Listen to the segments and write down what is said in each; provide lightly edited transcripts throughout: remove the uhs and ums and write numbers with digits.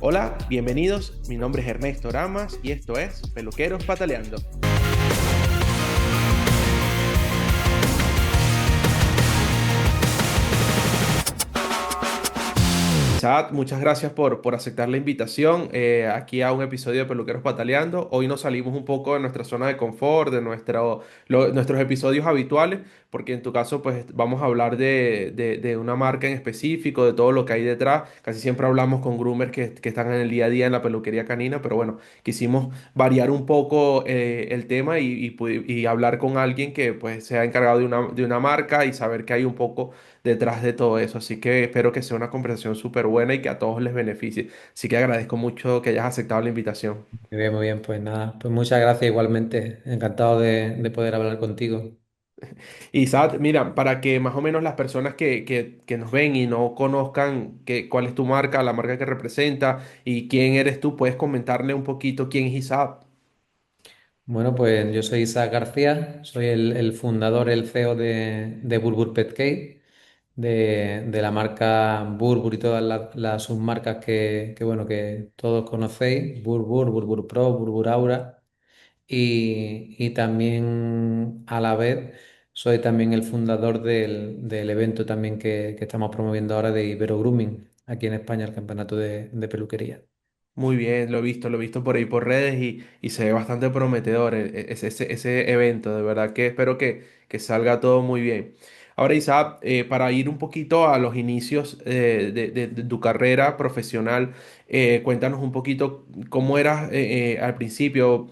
Hola, bienvenidos. Mi nombre es Ernesto Ramas y esto es Peluqueros Pataleando. Saad, muchas gracias por aceptar la invitación aquí a un episodio de Peluqueros Pataleando. Hoy nos salimos un poco de nuestra zona de confort, de nuestros episodios habituales, porque en tu caso pues vamos a hablar de una marca en específico, de todo lo que hay detrás. Casi siempre hablamos con groomers que están en el día a día en la peluquería canina, pero bueno, quisimos variar un poco el tema y hablar con alguien que pues se ha encargado de una marca y saber que hay un poco detrás de todo eso. Así que espero que sea una conversación súper buena y que a todos les beneficie. Así que agradezco mucho que hayas aceptado la invitación. Muy bien, pues nada, pues muchas gracias igualmente, encantado de poder hablar contigo. Y Sad, mira, para que más o menos las personas que nos ven y no conozcan cuál es tu marca, la marca que representa y quién eres tú, puedes comentarle un poquito quién es Isaac. Bueno, pues yo soy Isaac García, soy el fundador, el CEO de Burbur Pet Care, de la marca Burbur y todas las submarcas bueno, que todos conocéis, Burbur, Burbur Pro, Burbur Aura, y también a la vez soy también el fundador del evento también que estamos promoviendo ahora de Ibero Grooming, aquí en España, el campeonato de peluquería. Muy bien, lo he visto por ahí por redes y se ve bastante prometedor ese evento. De verdad que espero que salga todo muy bien. Ahora, Isaac, para ir un poquito a los inicios de tu carrera profesional, cuéntanos un poquito cómo eras al principio,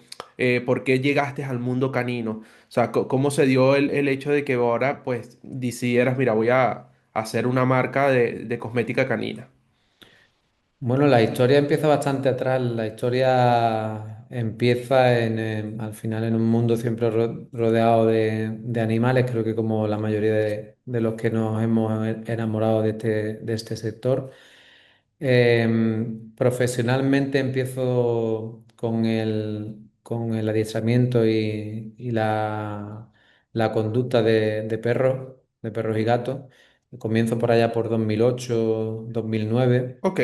por qué llegaste al mundo canino. O sea, cómo se dio el hecho de que ahora pues decidieras, mira, voy a hacer una marca de cosmética canina. Bueno, la historia empieza bastante atrás. La historia empieza al final en un mundo siempre rodeado de animales. Creo que como la mayoría de los que nos hemos enamorado de este sector. Profesionalmente empiezo con el adiestramiento y la conducta de perros y gatos. Comienzo por allá por 2008, 2009. Ok,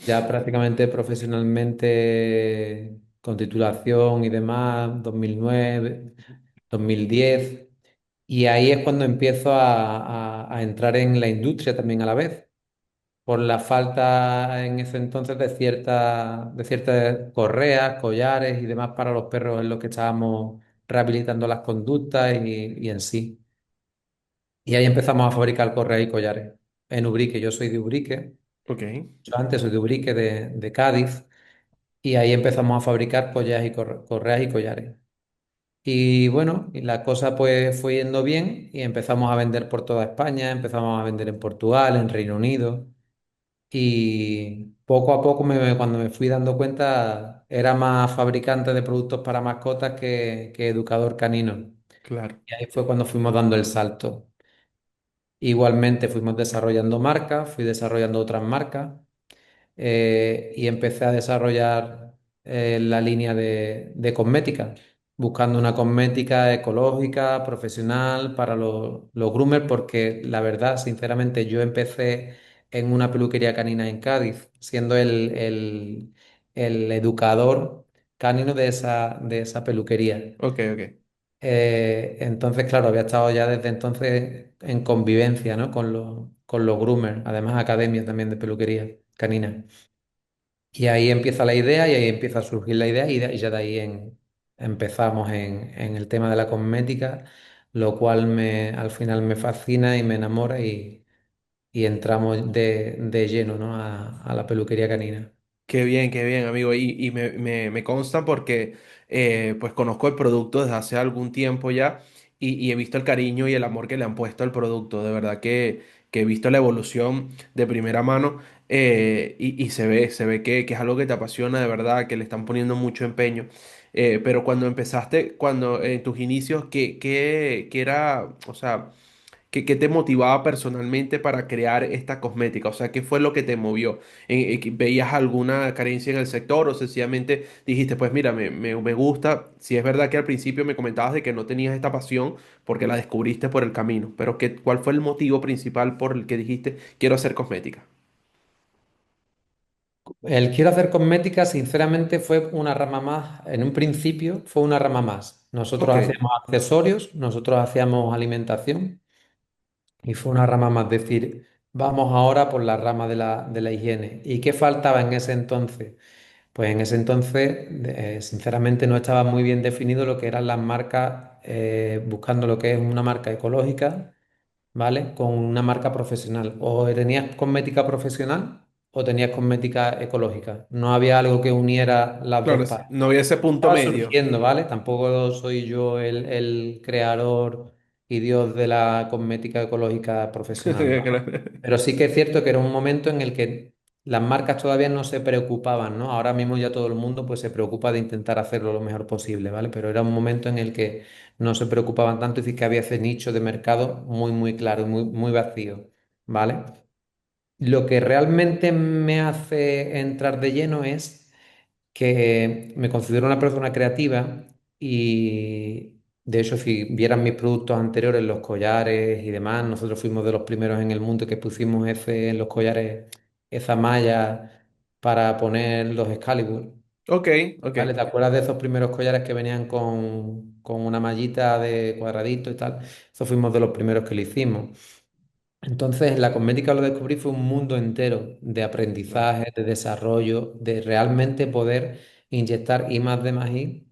Ya prácticamente profesionalmente, con titulación y demás, 2009, 2010. Y ahí es cuando empiezo a entrar en la industria también a la vez, por la falta en ese entonces de ciertas correas, collares y demás para los perros en los que estábamos rehabilitando las conductas y en sí. Y ahí empezamos a fabricar correas y collares. En Ubrique, yo soy de Ubrique, ok. yo antes soy de Ubrique, de Cádiz. Y ahí empezamos a fabricar correas y collares. Y bueno, y la cosa pues fue yendo bien y empezamos a vender por toda España, empezamos a vender en Portugal, en Reino Unido. Y poco a poco, cuando me fui dando cuenta, era más fabricante de productos para mascotas que educador canino. Claro. Y ahí fue cuando fuimos dando el salto. Igualmente fuimos desarrollando marcas, fui desarrollando otras marcas. Y empecé a desarrollar la línea de cosmética, buscando una cosmética ecológica, profesional para los groomers, porque la verdad, sinceramente, yo empecé en una peluquería canina en Cádiz, siendo el educador canino de esa peluquería. Ok, ok. Entonces, claro, había estado ya desde entonces en convivencia, ¿no? con los groomers, además academia también de peluquería canina. Y ahí empieza la idea y ahí empieza a surgir la idea y ya de ahí empezamos en el tema de la cosmética, lo cual al final me fascina y me enamora y entramos de lleno, ¿no? a la peluquería canina. Qué bien, amigo. Y me consta porque pues conozco el producto desde hace algún tiempo ya y he visto el cariño y el amor que le han puesto al producto. De verdad que he visto la evolución de primera mano y se ve que es algo que te apasiona de verdad, que le están poniendo mucho empeño. Pero cuando empezaste, cuando en tus inicios, ¿qué era, o sea... ¿Qué te motivaba personalmente para crear esta cosmética? O sea, ¿qué fue lo que te movió? ¿Veías alguna carencia en el sector o sencillamente dijiste, pues mira, me gusta? Si es verdad que al principio me comentabas de que no tenías esta pasión porque la descubriste por el camino, pero ¿cuál fue el motivo principal por el que dijiste, quiero hacer cosmética? El quiero hacer cosmética, sinceramente, fue una rama más, en un principio fue una rama más. Nosotros Ok, hacíamos accesorios, nosotros hacíamos alimentación y fue una rama más, decir, vamos ahora por la rama de la higiene. ¿Y qué faltaba en ese entonces? Pues en ese entonces, sinceramente, no estaba muy bien definido lo que eran las marcas, buscando lo que es una marca ecológica, ¿vale? Con una marca profesional. O tenías cosmética profesional o tenías cosmética ecológica. No había algo que uniera las dos claro, partes. no había ese punto Estaba medio. surgiendo, ¿vale? Tampoco soy yo el creador y dios de la cosmética ecológica profesional, ¿vale? Pero sí que es cierto que era un momento en el que las marcas todavía no se preocupaban, ¿no? Ahora mismo ya todo el mundo pues se preocupa de intentar hacerlo lo mejor posible, ¿vale? Pero era un momento en el que no se preocupaban tanto y sí que había ese nicho de mercado muy, muy claro y muy, muy vacío, ¿vale? Lo que realmente me hace entrar de lleno es que me considero una persona creativa y de hecho si vieran mis productos anteriores, los collares y demás, nosotros fuimos de los primeros en el mundo que pusimos en los collares esa malla para poner los Excalibur. Ok, ok. ¿Vale? ¿Te acuerdas de esos primeros collares que venían con una mallita de cuadradito y tal? Eso fuimos de los primeros que lo hicimos. Entonces, la cosmética lo descubrí fue un mundo entero de Claro. aprendizaje, de desarrollo, de realmente poder inyectar I más D más I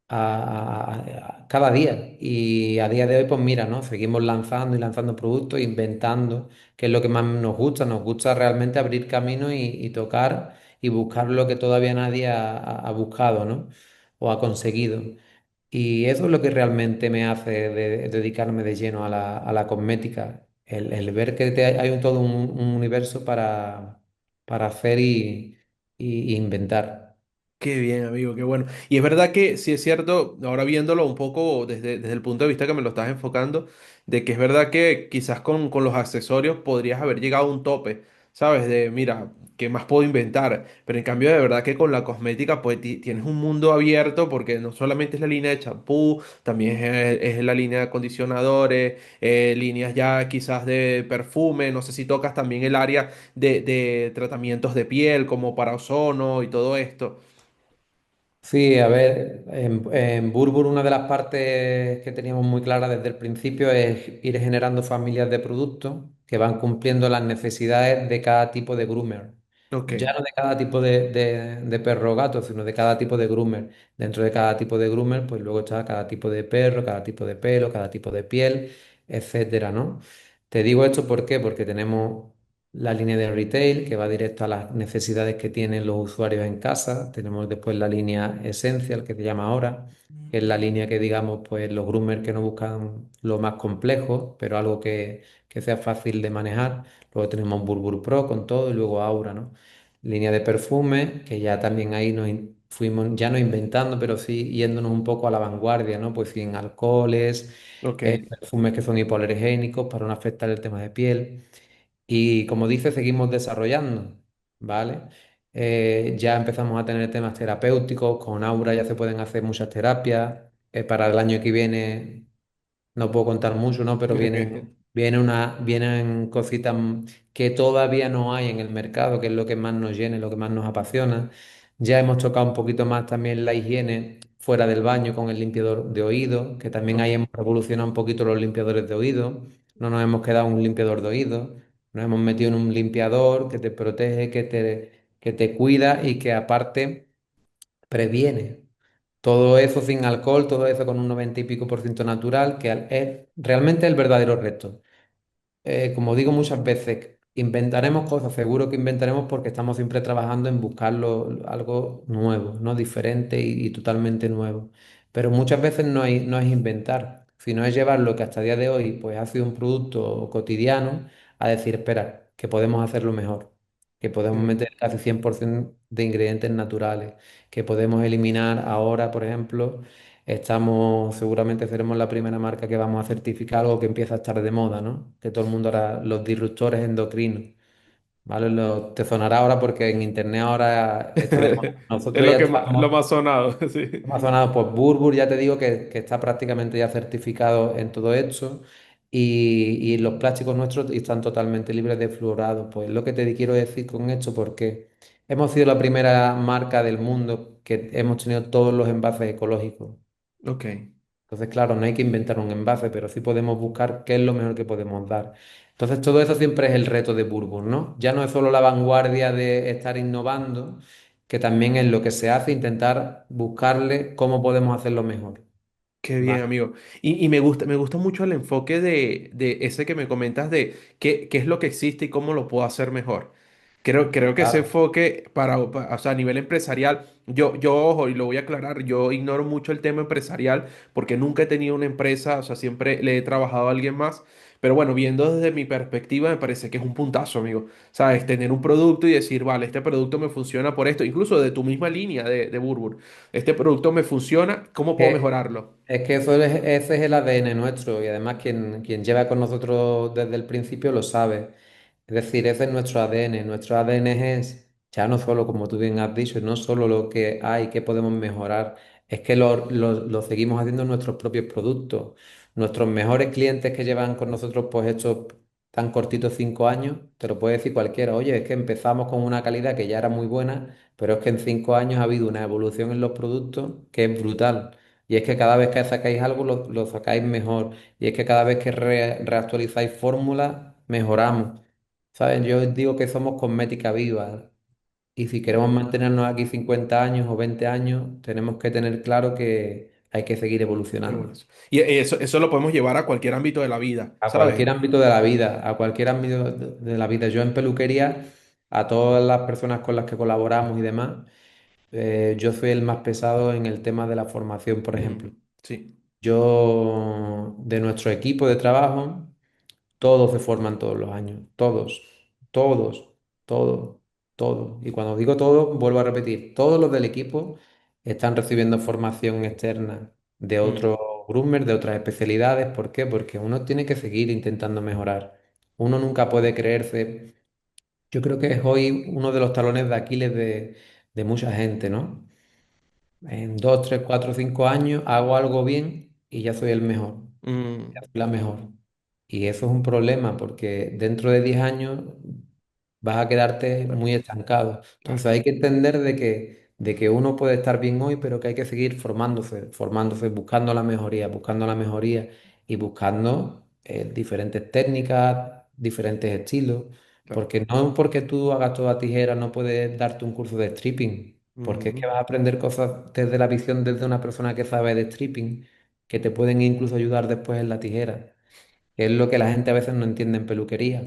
cada día. Y a día de hoy, pues mira, ¿no? Seguimos lanzando y lanzando productos, inventando, que es lo que más nos gusta. Nos gusta realmente abrir camino y tocar y buscar lo que todavía nadie ha buscado, ¿no? O ha conseguido. Y eso es lo que realmente me hace dedicarme de lleno a la cosmética, el ver que hay todo un universo para hacer y inventar. Qué bien, amigo, qué bueno. Y es verdad que sí es cierto, ahora viéndolo un poco desde el punto de vista que me lo estás enfocando, de que es verdad que quizás con los accesorios podrías haber llegado a un tope, ¿sabes? De, mira, ¿qué más puedo inventar? Pero en cambio, de verdad que con la cosmética, pues tienes un mundo abierto porque no solamente es la línea de champú, también es la línea de acondicionadores, líneas ya quizás de perfume, no sé si tocas también el área de tratamientos de piel como para ozono y todo esto. Sí, a ver, en Burbur una de las partes que teníamos muy clara desde el principio es ir generando familias de productos que van cumpliendo las necesidades de cada tipo de groomer. Ok, Ya no de cada tipo de perro o gato, sino de cada tipo de groomer. Dentro de cada tipo de groomer, pues luego está cada tipo de perro, cada tipo de pelo, cada tipo de piel, etcétera, ¿no? Te digo esto ¿por qué? Porque tenemos la línea de retail que va directo a las necesidades que tienen los usuarios en casa. Tenemos después la línea Essential que se llama ahora, que es la línea que digamos, pues los groomers que no buscan lo más complejo, pero algo que sea fácil de manejar. Luego tenemos Burbur Pro con todo y luego Aura, ¿no? Línea de perfume, que ya también ahí fuimos, ya no inventando, pero sí yéndonos un poco a la vanguardia, ¿no? Pues sin alcoholes, ok, perfumes que son hipoalergénicos para no afectar el tema de piel. Y como dice, seguimos desarrollando, ¿vale? Ya empezamos a tener temas terapéuticos, con Aura ya se pueden hacer muchas terapias. Para el año que viene no puedo contar mucho, ¿no? Pero ok, vienen cositas que todavía no hay en el mercado, que es lo que más nos llena, y lo que más nos apasiona. Ya hemos tocado un poquito más también la higiene fuera del baño con el limpiador de oído, que también ahí ok. hemos revolucionado un poquito los limpiadores de oído. No nos hemos quedado en un limpiador de oído, nos hemos metido en un limpiador que te protege, que te cuida y que aparte previene. Todo eso sin alcohol, todo eso con un 90 y pico por ciento natural, que es realmente el verdadero reto. Como digo muchas veces, inventaremos cosas, seguro que inventaremos porque estamos siempre trabajando en buscar algo nuevo, ¿no? Diferente y totalmente nuevo. Pero muchas veces no es inventar, sino es llevar lo que hasta el día de hoy pues, ha sido un producto cotidiano a decir, espera, que podemos hacerlo mejor, que podemos Mm, meter casi 100% de ingredientes naturales, que podemos eliminar ahora, por ejemplo. Seguramente seremos la primera marca que vamos a certificar algo que empieza a estar de moda, ¿no? Que todo el mundo ahora, los disruptores endocrinos, ¿vale? Te sonará ahora porque en internet ahora está de moda. Es Nosotros lo ya que más, lo estamos más sonado, sí. sonado, pues Burbur ya te digo que está prácticamente ya certificado en todo esto y los plásticos nuestros están totalmente libres de fluorado. Pues lo que te quiero decir con esto, ¿por qué? hemos sido la primera marca del mundo que hemos tenido todos los envases ecológicos. Ok. Entonces, claro, no hay que inventar un envase, pero sí podemos buscar qué es lo mejor que podemos dar. Entonces, todo eso siempre es el reto de Burbuh, ¿no? Ya no es solo la vanguardia de estar innovando, que también es lo que se hace, intentar buscarle cómo podemos hacerlo mejor. Qué bien, ¿Vale? amigo. Y me gusta mucho el enfoque de ese que me comentas de qué es lo que existe y cómo lo puedo hacer mejor. Creo que ese Claro. enfoque o sea, a nivel empresarial, ojo, y lo voy a aclarar, yo ignoro mucho el tema empresarial porque nunca he tenido una empresa, o sea, siempre le he trabajado a alguien más. Pero bueno, viendo desde mi perspectiva, me parece que es un puntazo, amigo. ¿Sabes? Tener un producto y decir, vale, este producto me funciona por esto, incluso de tu misma línea de Burberry. Este producto me funciona, ¿cómo puedo Que mejorarlo? Es que ese es el ADN nuestro y además quien lleva con nosotros desde el principio lo sabe. Es decir, ese es nuestro ADN. Nuestro ADN es ya no solo, como tú bien has dicho, no solo lo que hay, que podemos mejorar, es que lo seguimos haciendo en nuestros propios productos. Nuestros mejores clientes que llevan con nosotros pues estos tan cortitos 5 años, te lo puede decir cualquiera. Oye, es que empezamos con una calidad que ya era muy buena, pero es que en 5 años ha habido una evolución en los productos que es brutal. Y es que cada vez que sacáis algo lo sacáis mejor. Y es que cada vez que reactualizáis fórmulas, mejoramos. ¿Saben? Yo digo que somos cosmética viva. Y si queremos mantenernos aquí 50 años o 20 años, tenemos que tener claro que hay que seguir evolucionando. Y eso lo podemos llevar a cualquier ámbito de la vida, A ¿sabes? cualquier ámbito de la vida, a cualquier ámbito de la vida. Yo en peluquería, a todas las personas con las que colaboramos y demás, yo soy el más pesado en el tema de la formación, por ejemplo. Sí, Yo, de nuestro equipo de trabajo, todos se forman todos los años, todos, todos, todos, todos. Y cuando digo todos, vuelvo a repetir, todos los del equipo están recibiendo formación externa de mm, otros groomers, de otras especialidades. ¿Por qué? Porque uno tiene que seguir intentando mejorar. Uno nunca puede creerse. Yo creo que es hoy uno de los talones de Aquiles de mucha gente, ¿no? En 2, 3, 4, 5 años hago algo bien y ya soy el mejor, ya mm, soy la mejor. Y eso es un problema porque dentro de 10 años vas a quedarte claro, muy estancado. Entonces claro, hay que entender de que uno puede estar bien hoy, pero que hay que seguir formándose, formándose, buscando la mejoría y buscando diferentes técnicas, diferentes estilos. claro. Porque no porque tú hagas toda tijera no puedes darte un curso de stripping, porque es que Mm, vas a aprender cosas desde la visión desde una persona que sabe de stripping, que te pueden incluso ayudar después en la tijera, que es lo que la gente a veces no entiende en peluquería.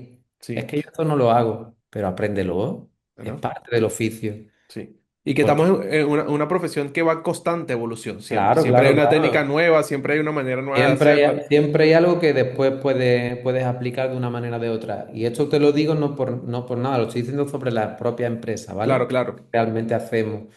Es sí, que yo esto no lo hago, pero apréndelo, es ¿no? parte del oficio. Sí. Y que Porque, estamos en una profesión que va en constante evolución, siempre. claro, Siempre hay claro, una técnica claro. nueva, siempre hay una manera nueva de hacerlo. Siempre hay algo que después puedes aplicar de una manera o de otra. Y esto te lo digo no por nada, lo estoy diciendo sobre la propia empresa, Claro, ¿vale? claro. Realmente hacemos.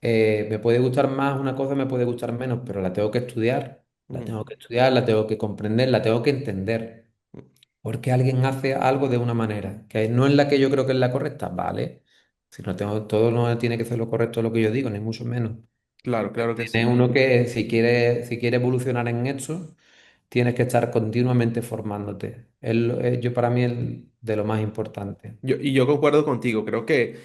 Me puede gustar más una cosa, me puede gustar menos, pero la tengo que estudiar, la tengo Mm, que estudiar, la tengo que comprender, la tengo que entender. mm, Porque alguien hace algo de una manera, que no es la que yo creo que es la correcta, ¿vale? Si no tengo, todo no tiene que ser lo correcto lo que yo digo, ni mucho menos. claro, claro que Tiene sí. uno que, si quiere evolucionar en esto, tienes que estar continuamente formándote. Yo para mí es de lo más importante. Yo concuerdo contigo, creo que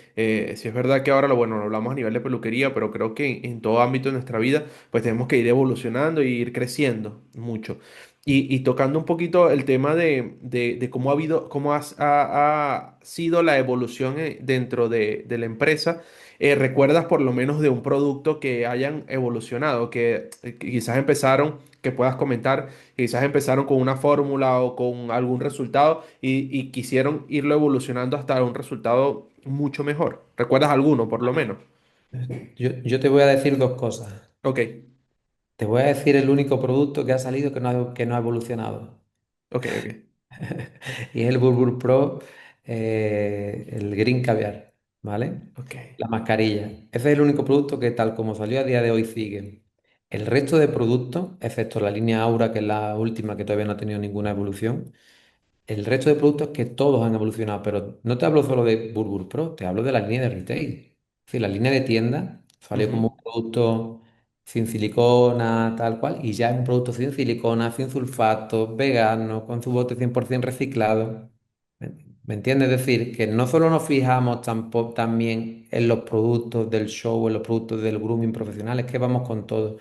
sí es verdad que ahora lo hablamos a nivel de peluquería, pero creo que en todo ámbito de nuestra vida pues tenemos que ir evolucionando e ir creciendo mucho. Y tocando un poquito el tema de cómo ha habido, ha sido la evolución dentro de la empresa, ¿recuerdas por lo menos de un producto que hayan evolucionado, que quizás empezaron, que puedas comentar? Quizás empezaron con una fórmula o con algún resultado y quisieron irlo evolucionando hasta un resultado mucho mejor. ¿Recuerdas alguno, por lo menos? Yo te voy a decir dos cosas. Ok, Te voy a decir el único producto que ha salido que no ha evolucionado. ok, ok, Y es el Burbull Pro, el Green Caviar, ¿vale? ok. La mascarilla. Ese es el único producto que tal como salió a día de hoy sigue. El resto de productos, excepto la línea Aura, que es la última que todavía no ha tenido ninguna evolución, el resto de productos que todos han evolucionado, pero no te hablo solo de Burbull Pro, te hablo de la línea de retail. Es decir, la línea de tienda salió como un Ujú. producto sin silicona, tal cual, y ya es un producto sin silicona, sin sulfato, vegano, con su bote 100% reciclado. ¿Me entiendes? Es decir, que no solo nos fijamos tampoco también en los productos del show, en los productos del grooming profesional, es que vamos con todo.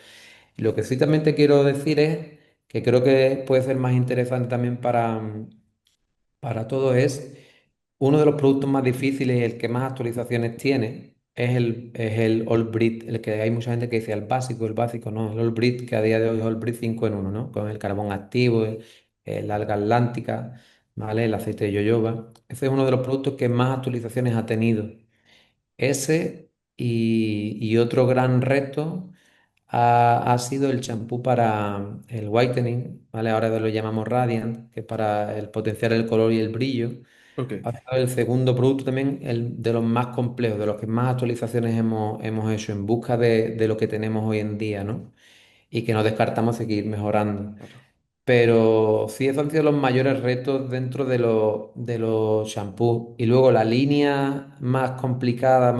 Lo que sí también te quiero decir es que creo que puede ser más interesante también para todo es uno de los productos más difíciles y el que más actualizaciones tiene es el All Brit, el que hay mucha gente que dice el básico, no, el All Brit, que a día de hoy es All Brit 5 en uno, ¿no? Con el carbón activo, el alga atlántica, ¿vale? El aceite de jojoba. Ese es uno de los productos que más actualizaciones ha tenido. Ese y otro gran reto ha sido el champú para el whitening, ¿vale? Ahora lo llamamos Radiant, que es para el potenciar el color y el brillo. Ok, Ha sido el segundo producto también, el de los más complejos, de los que más actualizaciones hemos hecho en busca de lo que tenemos hoy en día, ¿no? Y que no descartamos seguir mejorando. claro. Pero sí, esos han sido los mayores retos dentro de los shampoos. Y luego la línea más complicada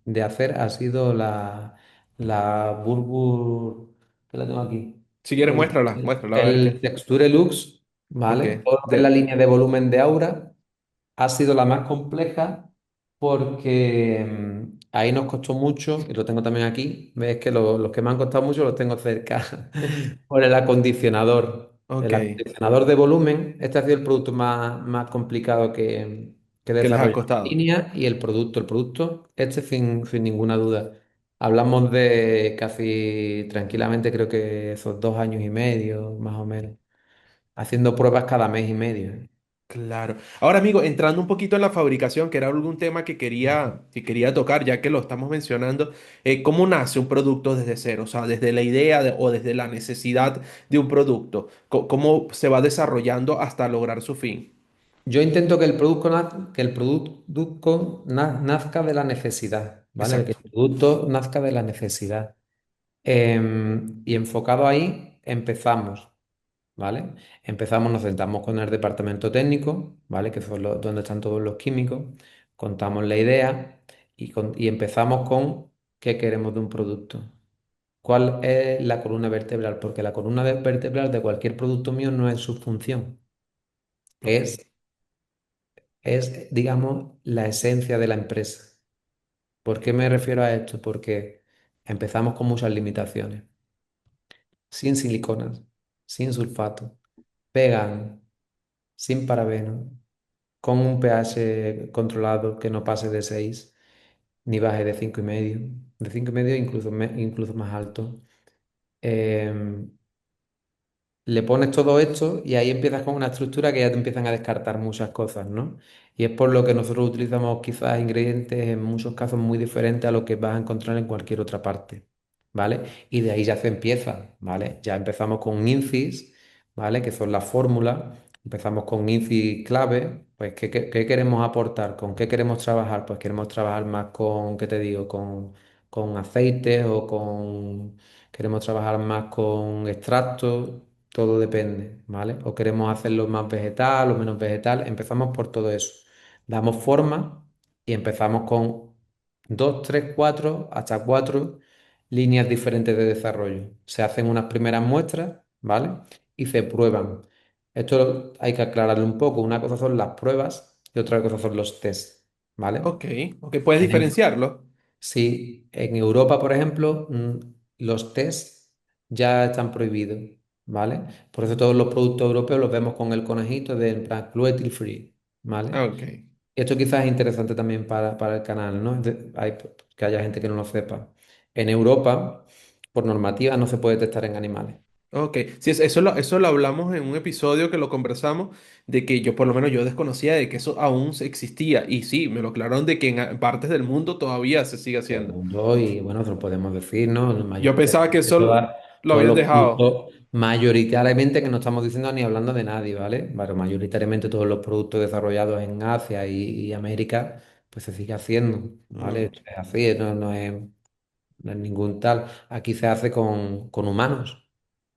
de hacer ha sido la Burgur, que la tengo aquí. Si quieres, El, muéstrala, el, muéstrala, a ver el qué. Texture Lux, Ok, ¿vale? Todo lo que es la línea de volumen de Aura ha sido la más compleja porque ahí nos costó mucho, y lo tengo también aquí, ves que los que me han costado mucho los tengo cerca, por el acondicionador. ok, El acondicionador de volumen, este ha sido el producto más complicado que ¿qué les ha desarrollar en costado? línea y el producto, este sin ninguna duda. Hablamos de casi tranquilamente, creo que esos 2 años y medio, más o menos, haciendo pruebas cada mes y medio. Claro. Ahora, amigo, entrando un poquito en la fabricación, que era algún tema que quería tocar, ya que lo estamos mencionando, ¿cómo nace un producto desde cero? O sea, desde la idea o desde la necesidad de un producto. ¿Cómo se va desarrollando hasta lograr su fin? Yo intento que el producto nazca de la necesidad, ¿vale? Que Exacto. el producto nazca de la necesidad. Y enfocado ahí, empezamos, ¿vale? Empezamos, nos sentamos con el departamento técnico, ¿vale? Que son donde están todos los químicos, contamos la idea y empezamos con qué queremos de un producto. ¿Cuál es la columna vertebral? Porque la columna vertebral de cualquier producto mío no es su función, Ok, digamos, la esencia de la empresa. ¿Por qué me refiero a esto? Porque empezamos con muchas limitaciones. Sin siliconas, sin sulfato, vegan, sin parabenos, con un pH controlado que no pase de 6 ni baje de 5,5, de 5,5 incluso más alto. Em, Le pones todo esto y ahí empiezas con una estructura que ya te empiezan a descartar muchas cosas, ¿no? Y es por lo que nosotros utilizamos quizás ingredientes en muchos casos muy diferentes a lo que vas a encontrar en cualquier otra parte, ¿vale? Y de ahí ya se empieza, ¿vale? Ya empezamos con INCIS, ¿vale? Que son las fórmulas. Empezamos con INCIS clave, pues ¿qué queremos aportar? ¿Con qué queremos trabajar? Pues queremos trabajar más con, ¿qué te digo? Con aceites o con... Queremos trabajar más con extractos, todo depende, ¿vale? O queremos hacerlo más vegetal o menos vegetal. Empezamos por todo eso. Damos forma y empezamos con dos, tres, cuatro, hasta cuatro líneas diferentes de desarrollo. Se hacen unas primeras muestras, ¿vale? Y se prueban. Esto hay que aclararlo un poco. Una cosa son las pruebas y otra cosa son los test, ¿vale? ok, ok, puedes En, diferenciarlo. Sí, en Europa, por ejemplo, los test ya están prohibidos, ¿vale? Por eso todos los productos europeos los vemos con el conejito de en plan cruelty free, ¿vale? Ok, Esto quizás es interesante también para el canal, ¿no? Que haya gente que no lo sepa. En Europa, por normativa, no se puede testar en animales. ok. Sí, eso lo hablamos en un episodio que lo conversamos, de que yo, por lo menos yo desconocía de que eso aún existía. Y sí, me lo aclararon de que en partes del mundo todavía se sigue Todo el haciendo. mundo, y bueno, se lo podemos decir, ¿no? Yo pensaba que eso lo Todos habían los dejado. productos, mayoritariamente, que no estamos diciendo ni hablando de nadie, ¿vale? Pero mayoritariamente todos los productos desarrollados en Asia y América, pues se sigue haciendo, ¿vale? Ok, Esto es así, no es ningún tal. Aquí se hace con humanos.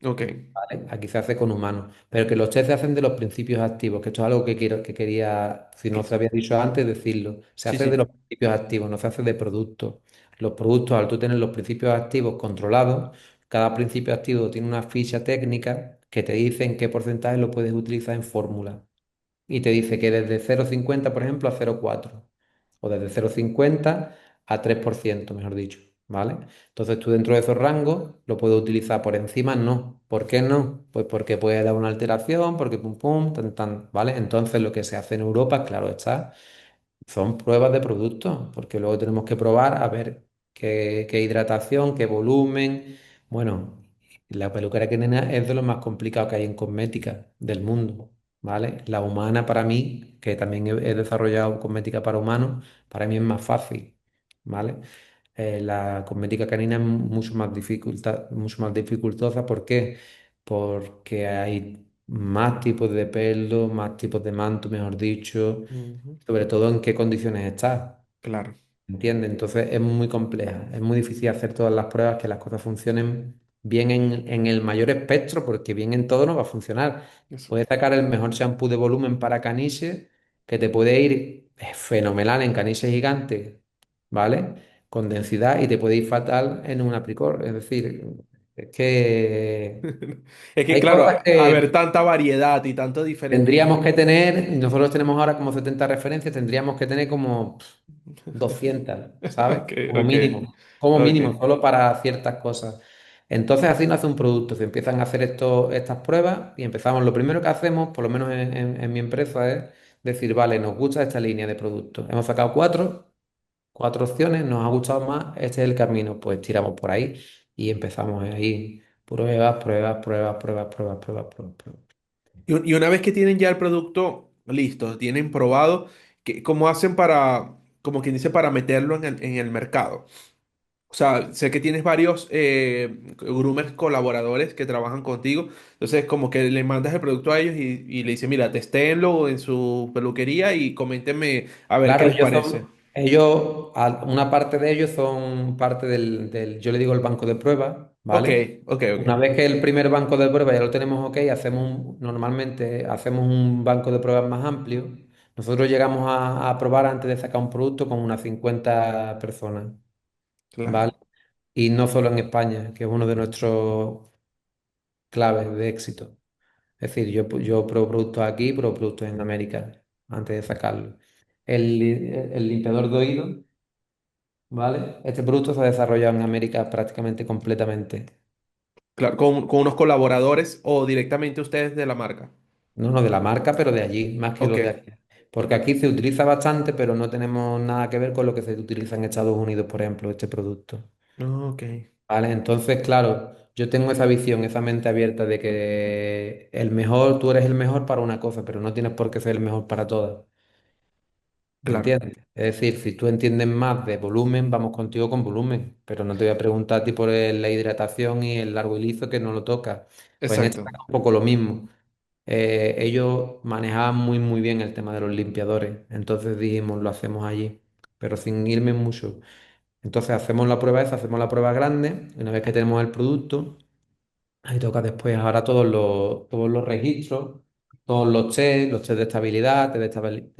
ok, ¿Vale? Aquí se hace con humanos, pero que los test se hacen de los principios activos, que esto es algo que quería, si no que- se había dicho antes, decirlo. Se sí, hace de los sí. principios activos, no se hace de productos. Los productos, al tú tener los principios activos controlados, cada principio activo tiene una ficha técnica que te dicen qué porcentaje lo puedes utilizar en fórmula. Y te dice que desde 0,50, por ejemplo, a 0,4. O desde 0,50 a 3%, mejor dicho. ¿Vale? Entonces tú dentro de esos rangos lo puedes utilizar por encima, no. ¿Por qué no? Pues porque puede dar una alteración, porque pum pum, tan tan, ¿vale? Entonces lo que se hace en Europa, claro está, son pruebas de producto, porque luego tenemos que probar a ver qué hidratación, qué volumen. Bueno, la peluquería canina es de lo más complicado que hay en cosmética del mundo, ¿vale? La humana para mí, que también he desarrollado cosmética para humanos, para mí es más fácil, ¿vale? La cosmética canina es mucho más dificultosa. ¿Por qué? Porque hay más tipos de pelo, más tipos de manto, mejor dicho, Ujú. sobre todo en qué condiciones estás, Claro. ¿entiendes? Entonces es muy compleja, es muy difícil hacer todas las pruebas, que las cosas funcionen bien en el mayor espectro, porque bien en todo no va a funcionar. Eso. Puedes sacar el mejor shampoo de volumen para caniche, que te puede ir fenomenal en caniche gigante, ¿vale? Con densidad, y te puede ir fatal en un apricot. Es decir, es que Es que, hay claro, cosas haber que tanta variedad y tanto diferente. tendríamos que tener, nosotros tenemos ahora como 70 referencias, tendríamos que tener como 200, ¿sabes? Ok, ok, Como ok. mínimo, solo para ciertas cosas. Entonces así nace un producto, se empiezan a hacer estas pruebas y empezamos, lo primero que hacemos, por lo menos en mi empresa, es decir, vale, nos gusta esta línea de productos. Hemos sacado cuatro opciones, nos ha gustado más, este es el camino, pues tiramos por ahí y empezamos ahí. Pruebas, pruebas, pruebas, pruebas, pruebas, pruebas, pruebas, pruebas. Y una vez que tienen ya el producto listo, tienen probado, ¿cómo hacen para, como quien dice, para meterlo en el mercado? O sea, sé que tienes varios groomers colaboradores que trabajan contigo. Entonces, como que le mandas el producto a ellos y le dices, mira, testéenlo en su peluquería y coméntenme a ver qué Claro, les parece. una parte de ellos son parte yo le digo el banco de pruebas, Ok, ¿vale? ok, ok. Una vez que el primer banco de pruebas ya lo tenemos ok, normalmente hacemos un banco de pruebas más amplio. Nosotros llegamos a probar antes de sacar un producto con unas 50 personas, ¿vale? Claro. Y no solo en España, que es uno de nuestros claves de éxito. Es decir, yo pruebo productos aquí, pruebo productos en América antes de sacarlo. El limpiador de oído, ¿vale? Este producto se ha desarrollado en América prácticamente completamente. Claro, con unos colaboradores o directamente ustedes de la marca. No de la marca, pero de allí, más que Ok, los de aquí. Porque aquí se utiliza bastante, pero no tenemos nada que ver con lo que se utiliza en Estados Unidos, por ejemplo, este producto. ok, ¿Vale? Entonces, claro, yo tengo esa visión, esa mente abierta de que tú eres el mejor para una cosa, pero no tienes por qué ser el mejor para todas. ¿Me claro, entiendes? Es decir, si tú entiendes más de volumen, vamos contigo con volumen, pero no te voy a preguntar a ti por la hidratación y el largo y liso que no lo toca. Pues en este exacto. caso un poco lo mismo. Ellos manejaban muy bien el tema de los limpiadores, entonces dijimos, lo hacemos allí, pero sin irme mucho. Entonces hacemos la prueba esa, hacemos la prueba grande, y una vez que tenemos el producto, ahí toca después ahora todos los registros, todos los test de estabilidad, de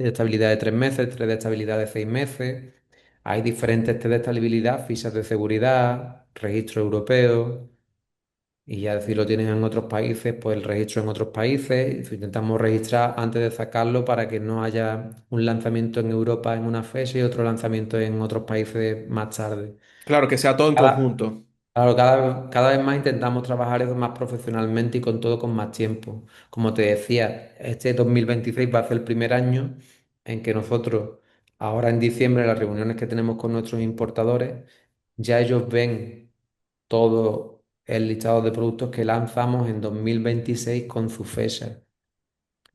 estabilidad de 3 meses, test de estabilidad de 6 meses. Hay diferentes test de estabilidad, fichas de seguridad, registro europeo. Y ya si lo tienen en otros países, pues el registro en otros países. Intentamos registrar antes de sacarlo para que no haya un lanzamiento en Europa en una fecha y otro lanzamiento en otros países más tarde. Claro, que sea todo en Cada, conjunto. Claro, cada vez más intentamos trabajar eso más profesionalmente y con todo con más tiempo. Como te decía, este 2026 va a ser el primer año en que nosotros, ahora en diciembre, las reuniones que tenemos con nuestros importadores, ya ellos ven todo el listado de productos que lanzamos en 2026 con su fecha.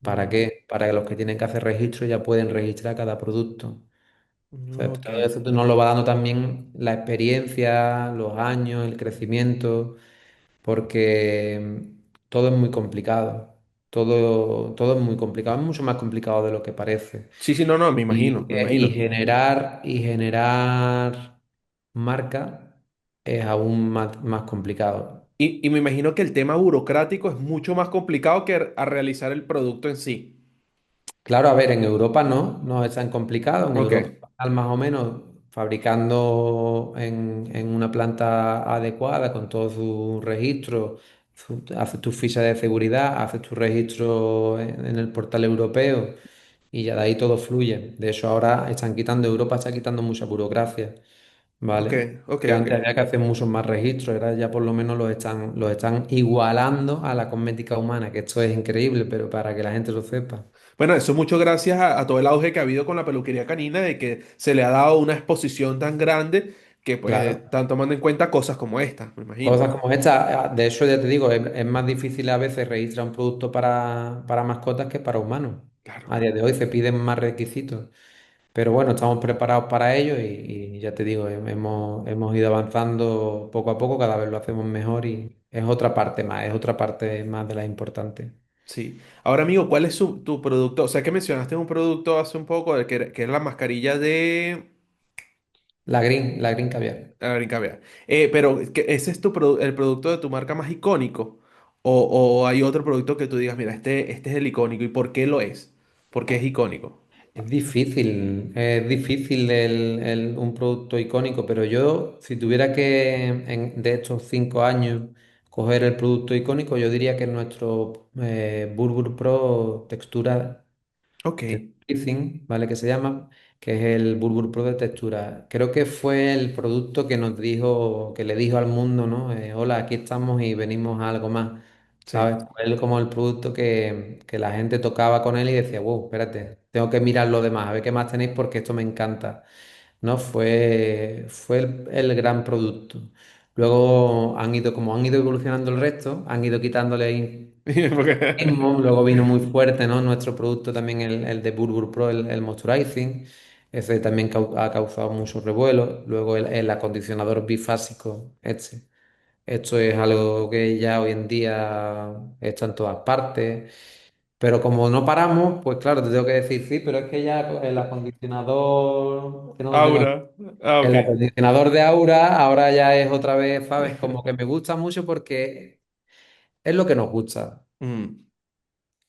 ¿Para Mm, qué? Para que los que tienen que hacer registro ya pueden registrar cada producto. O sea, ok. todo eso nos lo va dando también la experiencia, los años, el crecimiento, porque todo es muy complicado. Todo es muy complicado, es mucho más complicado de lo que parece. Sí, sí, no, no, me imagino, Y, me eh, y imagino. generar, y generar marca es aún más complicado. Y me imagino que el tema burocrático es mucho más complicado que a realizar el producto en sí. Claro, a ver, en Europa no es tan complicado. En Ok, Europa están más o menos fabricando en una planta adecuada con todo su registro. haces tu ficha de seguridad, haces tu registro en el portal europeo y ya de ahí todo fluye. De hecho, ahora Europa está quitando mucha burocracia, Ok, ¿vale? ok, Que ok. antes había que hacer muchos más registros, ahora ya por lo menos los están igualando a la cosmética humana, que esto es increíble, pero para que la gente lo sepa. Bueno, eso mucho gracias a todo el auge que ha habido con la peluquería canina, de que se le ha dado una exposición tan grande que pues Claro. están tomando en cuenta cosas como esta, me imagino. Cosas como esta, de hecho ya te digo, es más difícil a veces registrar un producto para mascotas que para humanos. Claro. A día de hoy se piden más requisitos, pero bueno, estamos preparados para ello y ya te digo, hemos ido avanzando poco a poco, cada vez lo hacemos mejor y es otra parte más, es otra parte más de las importantes. Sí. Ahora, amigo, ¿cuál es tu producto? O sea, que mencionaste un producto hace un poco que era la mascarilla de... La Green Caviar. A ver, vea. Pero, ¿ese es el producto de tu marca más icónico? O hay otro producto que tú digas, mira, este es el icónico. ¿Y por qué lo es? Porque es icónico. Es difícil un producto icónico, pero yo, si tuviera que, de estos 5 años, coger el producto icónico, yo diría que es nuestro Burgur Pro textura Ok, Texturizing, ¿vale? Que se llama, que es el Burgur Pro de textura. Creo que fue el producto que nos dijo, que le dijo al mundo, ¿no? Hola, aquí estamos y venimos a algo más, sí. ¿sabes? Fue como el producto que la gente tocaba con él y decía, wow, espérate, tengo que mirar lo demás, a ver qué más tenéis porque esto me encanta, ¿no? Fue el gran producto. Luego como han ido evolucionando el resto, han ido quitándole ahí Porque- mismo, luego vino muy fuerte, ¿no? Nuestro producto también, el de Burgur Pro, el Moisturizing. Ese también ha causado mucho revuelo. Luego el acondicionador bifásico, este. Esto es algo que ya hoy en día está en todas partes. Pero como no paramos, pues claro, te tengo que decir, sí, pero es que ya el acondicionador, que no lo tengo aquí, Aura. Ah, ok. el acondicionador de Aura, ahora ya es otra vez, ¿sabes? Como que me gusta mucho porque es lo que nos gusta. Mm,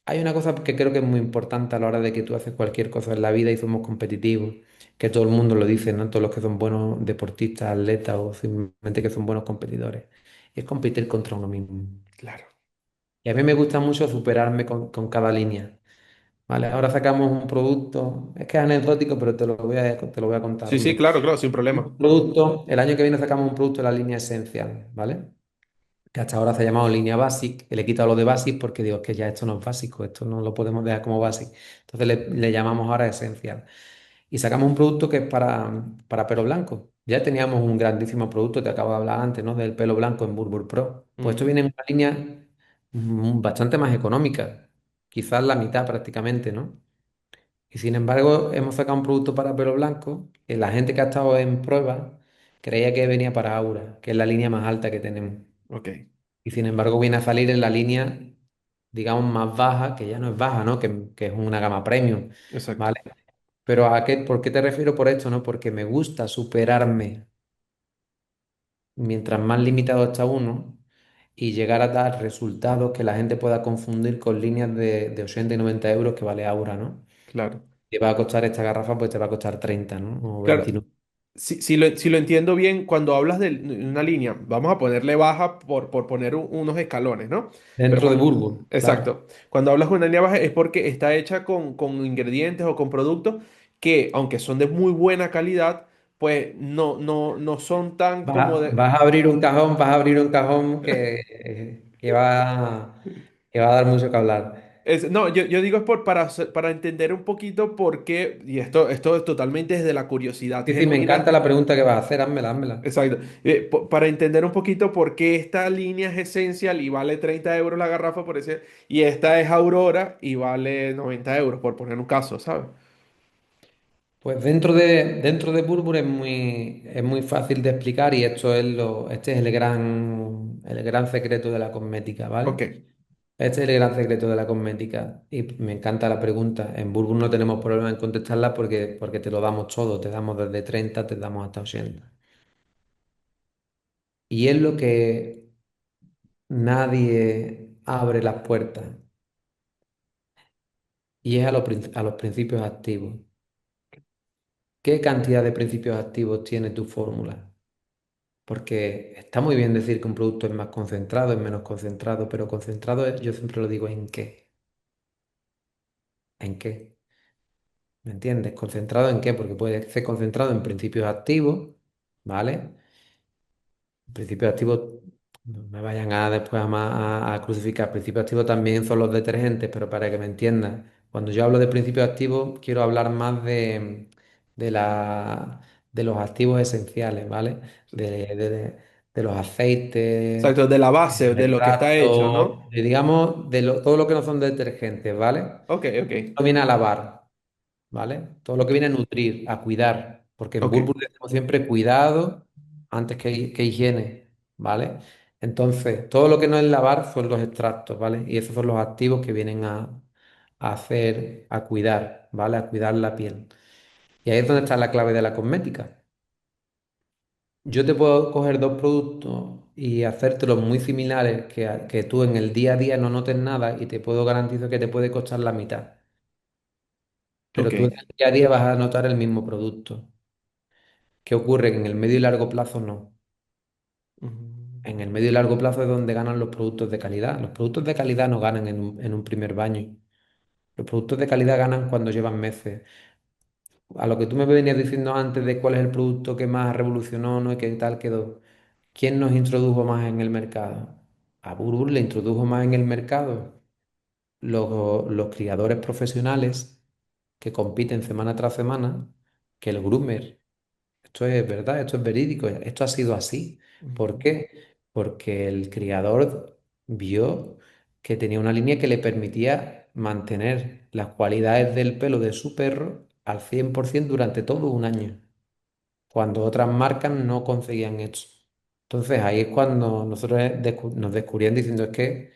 Hay una cosa que creo que es muy importante a la hora de que tú haces cualquier cosa en la vida y somos competitivos, que todo el mundo lo dice, ¿no? Todos los que son buenos deportistas, atletas o simplemente que son buenos competidores, es competir contra uno mismo. claro. Y a mí me gusta mucho superarme con cada línea, ¿vale? Ahora sacamos un producto, es que es anecdótico, pero te lo voy a contar, Sí, sí, hombre. claro, claro, sin problema. Un producto, el año que viene sacamos un producto de la línea esencial, ¿vale? Que hasta ahora se ha llamado línea Basic, que le he quitado lo de Basic porque digo, es que ya esto no es básico, esto no lo podemos dejar como Basic. Entonces le llamamos ahora Essential. Y sacamos un producto que es para pelo blanco. Ya teníamos un grandísimo producto, te acabo de hablar antes, ¿no? Del pelo blanco en Burberry Pro. Pues esto Ujú, viene en una línea bastante más económica, quizás la mitad prácticamente, ¿no? Y sin embargo, hemos sacado un producto para pelo blanco que la gente que ha estado en prueba creía que venía para Aura, que es la línea más alta que tenemos. ok, Y sin embargo viene a salir en la línea, digamos, más baja, que ya no es baja, ¿no? Que es una gama premium, exacto. ¿vale? Pero ¿por qué te refiero por esto, no? Porque me gusta superarme mientras más limitado está uno y llegar a dar resultados que la gente pueda confundir con líneas de 80 y 90 euros que vale Aura, ¿no? Claro. Te va a costar esta garrafa, pues te va a costar 30, ¿no? O Claro, 29. si lo entiendo bien, cuando hablas de una línea, vamos a ponerle baja por poner unos escalones, ¿no? Pero Dentro de Burgos, claro. exacto, cuando hablas de una línea baja es porque está hecha con ingredientes o con productos que, aunque son de muy buena calidad, pues no son tan como Vas, de... vas a abrir un cajón, vas a abrir un cajón que va a dar mucho que hablar. No, yo digo es para entender un poquito por qué, y esto es totalmente desde la curiosidad Sí, sí, me encanta genuina. la pregunta que vas a hacer, házmela, házmela. Exacto. Para entender un poquito por qué esta línea es Essential y vale 30 euros la garrafa, por ese, y esta es Aurora y vale 90 euros, por poner un caso, ¿sabes? Pues dentro de Burberry es muy fácil de explicar y este es el gran secreto de la cosmética, ¿vale? Ok, Este es el gran secreto de la cosmética y me encanta la pregunta. En Burberry no tenemos problema en contestarla porque te lo damos todo, te damos desde 30, te damos hasta 80. Y es lo que nadie abre las puertas y es a los principios activos. ¿Qué cantidad de principios activos tiene tu fórmula? Porque está muy bien decir que un producto es más concentrado, es menos concentrado, pero concentrado yo siempre lo digo ¿en qué? ¿En qué? ¿Me entiendes? ¿Concentrado en qué? Porque puede ser concentrado en principios activos, ¿vale? Principios activos, no me vayan a después a crucificar. Principios activos también son los detergentes, pero para que me entiendan, cuando yo hablo de principios activos, quiero hablar más de, la, de los activos esenciales, ¿vale? De los aceites, Exacto, de la base, del de lo que está hecho, extracto, ¿no? digamos, todo lo que no son detergentes, ¿vale? Ok, ok, No viene a lavar. ¿Vale? Todo lo que viene a nutrir, a cuidar, porque en ok. Bulbul decimos siempre cuidado antes que higiene, ¿vale? Entonces, todo lo que no es lavar son los extractos, ¿vale? Y esos son los activos que vienen a hacer, a cuidar, ¿vale? A cuidar la piel. Y ahí es donde está la clave de la cosmética. Yo te puedo coger dos productos y hacértelos muy similares que tú en el día a día no notes nada y te puedo garantizar que te puede costar la mitad. Pero Ok. tú en el día a día vas a notar el mismo producto. ¿Qué ocurre? Que en el medio y largo plazo no. En Mm, el medio y largo plazo es donde ganan los productos de calidad. Los productos de calidad no ganan en un primer baño. Los productos de calidad ganan cuando llevan meses. A lo que tú me venías diciendo antes de cuál es el producto que más revolucionó, ¿no? Y qué tal quedó. ¿Quién nos introdujo más en el mercado? A Burbull le introdujo más en el mercado los criadores profesionales que compiten semana tras semana que el groomer. Esto es verdad, esto es verídico, esto ha sido así. ¿Por mm, qué? Porque el criador vio que tenía una línea que le permitía mantener las cualidades del pelo de su perro al 100% durante todo un año, cuando otras marcas no conseguían esto. Entonces ahí es cuando nosotros nos descubrían diciendo es que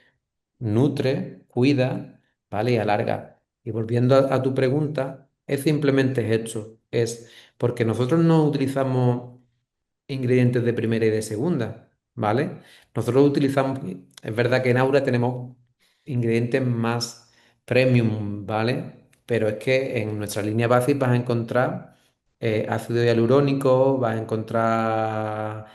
nutre, cuida, ¿vale? Y alarga. Y volviendo a tu pregunta, es simplemente esto, es porque nosotros no utilizamos ingredientes de primera y de segunda, ¿vale? Nosotros utilizamos, es verdad que en Aura tenemos ingredientes más premium, ¿vale? Pero es que en nuestra línea básica vas a encontrar ácido hialurónico, vas a encontrar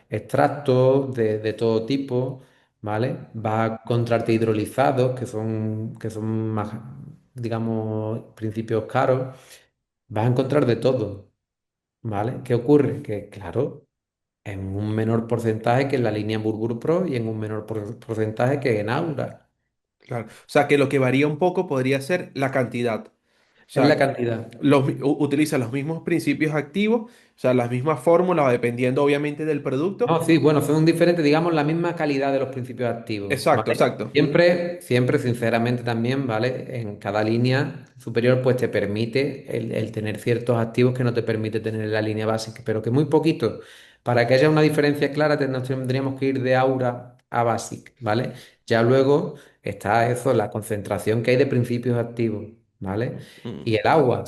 extractos de todo tipo, ¿vale? Vas a encontrarte hidrolizados, que son más, digamos, principios caros. Vas a encontrar de todo. ¿Vale? ¿Qué ocurre? Que, claro, en un menor porcentaje que en la línea Burbur Pro y en un menor porcentaje que en Aura. claro. O sea, que lo que varía un poco podría ser la cantidad. O Es la sea, cantidad. utiliza los mismos principios activos, o sea, las mismas fórmulas, dependiendo obviamente del producto. No, sí, bueno, son diferentes, digamos, la misma calidad de los principios activos, Exacto, ¿vale? exacto. Siempre, siempre, sinceramente también, ¿vale? En cada línea superior, pues te permite el tener ciertos activos que no te permite tener en la línea básica, pero que muy poquito. Para que haya una diferencia clara, nos tendríamos que ir de Aura a Basic, ¿vale? Ya luego está eso, la concentración que hay de principios activos, ¿vale? Y Mm, el agua.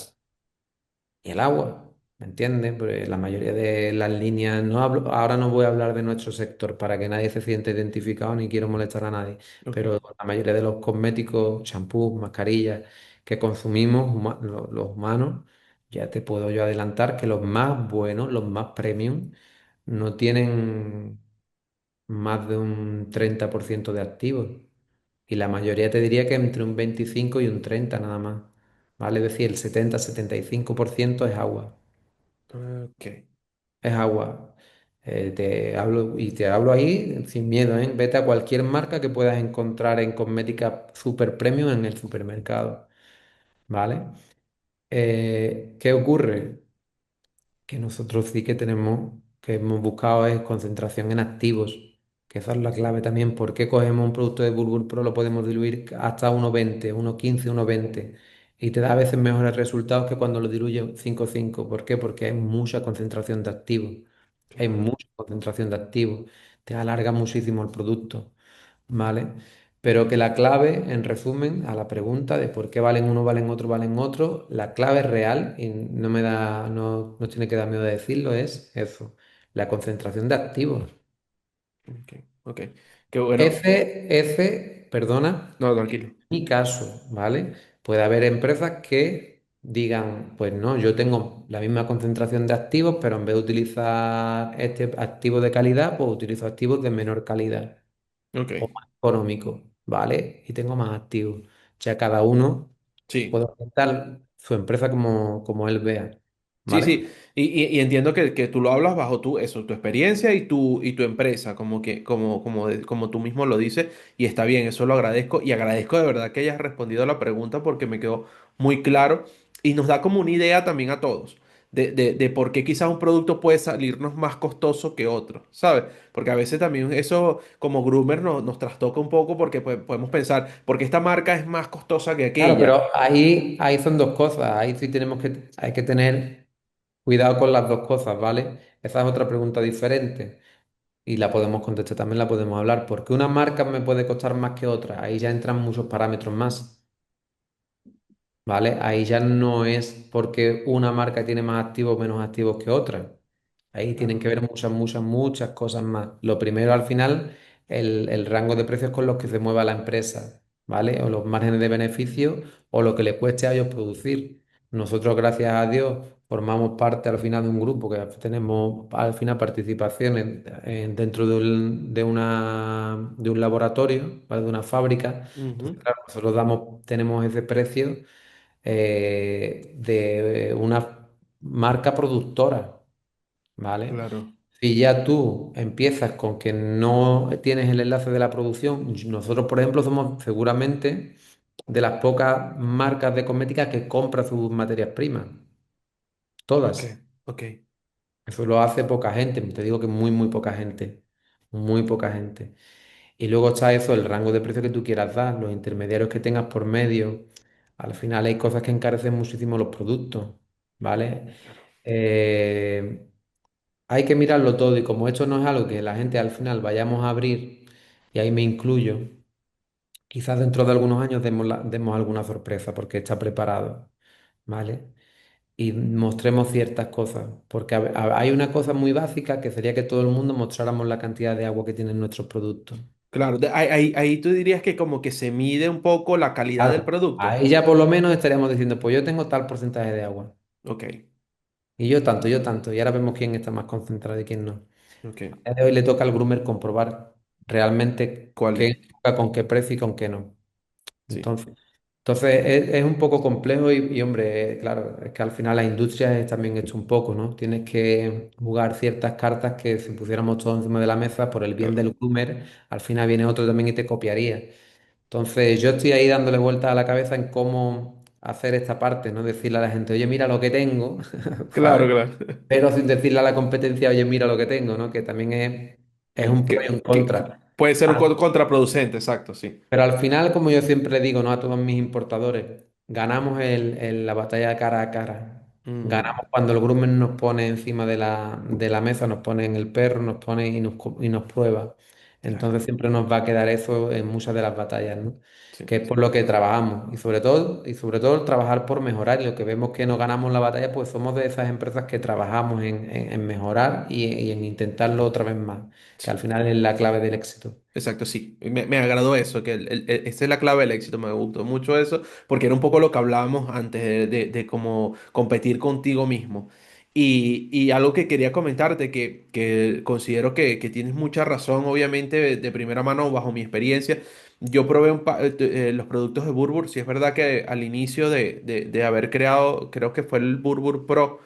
Y el agua, ¿me entiendes? Porque la mayoría de las líneas, no hablo, ahora no voy a hablar de nuestro sector para que nadie se sienta identificado ni quiero molestar a nadie, ok, pero la mayoría de los cosméticos, champús, mascarillas que consumimos los humanos, ya te puedo yo adelantar que los más buenos, los más premium, no tienen más de un 30% de activos. Y la mayoría te diría que entre un 25 y un 30 nada más. ¿Vale? Es decir, el 70-75% es agua. ok, Es agua. Te hablo, y te hablo ahí sin miedo, ¿eh? Vete a cualquier marca que puedas encontrar en cosmética super premium en el supermercado. ¿Vale? ¿Qué ocurre? Que nosotros sí que tenemos, que hemos buscado es concentración en activos, que esa es la clave también. ¿Por qué cogemos un producto de Bulbul Pro, lo podemos diluir hasta 1,20, 1,15, 1,20 y te da a veces mejores resultados que cuando lo diluye 5,5? ¿Por qué? Porque hay mucha concentración de activos. Hay claro. mucha concentración de activos. Te alarga muchísimo el producto. ¿Vale? Pero que la clave, en resumen, a la pregunta de por qué valen uno, valen otro, valen otro, la clave real, y no tiene que dar miedo de decirlo, es eso, la concentración de activos. Ok, ok. Qué bueno. Perdona, No, tranquilo. mi caso, ¿vale? Puede haber empresas que digan, pues no, yo tengo la misma concentración de activos, pero en vez de utilizar este activo de calidad, pues utilizo activos de menor calidad Ok, o más económicos, ¿vale? Y tengo más activos. O sea, cada uno puede sí. orientar su empresa como él vea, Sí, ¿vale? sí, y entiendo que tú lo hablas bajo tu experiencia y tu empresa, como que, como tú mismo lo dices, y está bien, eso lo agradezco, y agradezco de verdad que hayas respondido a la pregunta porque me quedó muy claro y nos da como una idea también a todos de por qué quizás un producto puede salirnos más costoso que otro, ¿sabes? Porque a veces también eso como groomer nos trastoca un poco porque pues, podemos pensar, porque esta marca es más costosa que Claro, aquella. pero ahí son dos cosas. Ahí sí hay que tener cuidado con las dos cosas, ¿vale? Esa es otra pregunta diferente y la podemos contestar, también la podemos hablar. ¿Por qué una marca me puede costar más que otra? Ahí ya entran muchos parámetros más. ¿Vale? Ahí ya no es porque una marca tiene más activos o menos activos que otra. Ahí tienen Claro. que ver muchas cosas más. Lo primero, al final, el rango de precios con los que se mueva la empresa, ¿vale? O los márgenes de beneficio o lo que le cueste a ellos producir. Nosotros, gracias a Dios, formamos parte al final de un grupo que tenemos al final participación dentro de un laboratorio, ¿vale? De una fábrica. Entonces, Ujú. claro, nosotros tenemos ese precio de una marca productora, ¿vale? Claro. Si ya tú empiezas con que no tienes el enlace de la producción, nosotros, por ejemplo, somos seguramente de las pocas marcas de cosmética que compra sus materias primas, Ok, todas. ok. Eso lo hace poca gente, te digo que muy poca gente, muy poca gente. Y luego está eso, el rango de precio que tú quieras dar, los intermediarios que tengas por medio. Al final hay cosas que encarecen muchísimo los productos, ¿vale? Claro. Eh, Hay que mirarlo todo y como esto no es algo que la gente al final vayamos a abrir, y ahí me incluyo, quizás dentro de algunos años demos alguna sorpresa porque está preparado, ¿vale? Y mostremos ciertas cosas, porque hay una cosa muy básica que sería que todo el mundo mostráramos la cantidad de agua que tienen nuestros productos. Claro, ahí tú dirías que como que se mide un poco la calidad del Claro, producto. ahí ya por lo menos estaríamos diciendo, pues yo tengo tal porcentaje de agua. Ok, Y yo tanto. Y ahora vemos quién está más concentrado y quién no. ok. A día de hoy le toca al groomer comprobar realmente ¿Cuál qué es? enfoca, con qué precio y con qué no. Sí, Entonces es un poco complejo hombre, claro, es que al final la industria es también esto un poco, ¿no? Tienes que jugar ciertas cartas que si pusiéramos todo encima de la mesa por el bien claro. del groomer, al final viene otro también y te copiaría. Entonces, yo estoy ahí dándole vueltas a la cabeza en cómo hacer esta parte, ¿no? Decirle a la gente, oye, mira lo que tengo, Claro, ¿sabes? claro. Pero sin decirle a la competencia, oye, mira lo que tengo, ¿no? Que también es un pro y un Que contra. puede ser un Al contraproducente, exacto, sí. pero al final, como yo siempre digo, ¿no? A todos mis importadores, ganamos la batalla cara a cara. Mm, Ganamos cuando el groomer nos pone encima de la mesa, nos pone en el perro, nos pone y nos prueba. claro, Entonces siempre nos va a quedar eso en muchas de las batallas, ¿no? sí. Que es por lo que trabajamos. Y sobre todo trabajar por mejorar. Y lo que vemos que no ganamos la batalla, pues somos de esas empresas que trabajamos en mejorar y en intentarlo otra vez más, que al Sí. final es la clave del éxito. Exacto, sí. Me agradó eso, que esa es la clave del éxito. Me gustó mucho eso, porque era un poco lo que hablábamos antes de cómo competir contigo mismo. Y algo que quería comentarte, que considero que tienes mucha razón, obviamente, de primera mano, bajo mi experiencia. Yo probé los productos de Burbur. Sí, es verdad que al inicio de haber creado, creo que fue el Burbur Pro.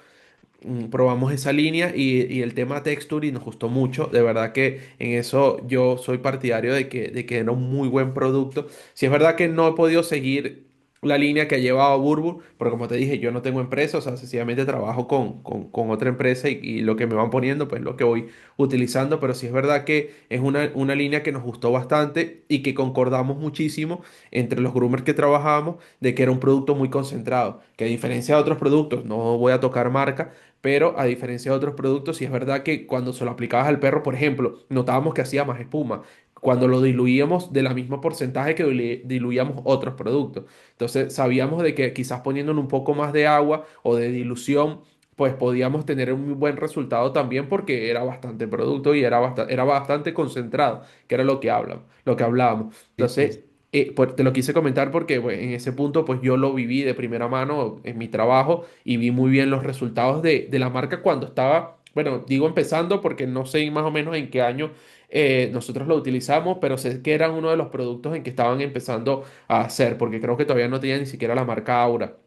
Probamos esa línea y el tema texture y nos gustó mucho. De verdad que en eso yo soy partidario de que era un muy buen producto. Si es verdad que no he podido seguir la línea que ha llevado Burbur, porque como te dije, yo no tengo empresa, o sea, sencillamente trabajo con otra empresa y lo que me van poniendo, pues lo que voy utilizando, pero sí es verdad que es una línea que nos gustó bastante y que concordamos muchísimo entre los groomers que trabajamos de que era un producto muy concentrado, que a diferencia de otros productos, no voy a tocar marca, pero a diferencia de otros productos, sí es verdad que cuando se lo aplicabas al perro, por ejemplo, notábamos que hacía más espuma. Cuando lo diluíamos de la misma porcentaje que diluíamos otros productos. Entonces sabíamos de que quizás poniéndole un poco más de agua o de dilución, pues podíamos tener un muy buen resultado también porque era bastante producto y era bastante concentrado, que era lo que hablábamos. Sí, Entonces, sí. te lo quise comentar porque bueno, en ese punto pues yo lo viví de primera mano en mi trabajo y vi muy bien los resultados de la marca cuando estaba, bueno, digo empezando porque no sé más o menos en qué año nosotros lo utilizamos, pero sé que eran uno de los productos en que estaban empezando a hacer, porque creo que todavía no tenía ni siquiera la marca Aura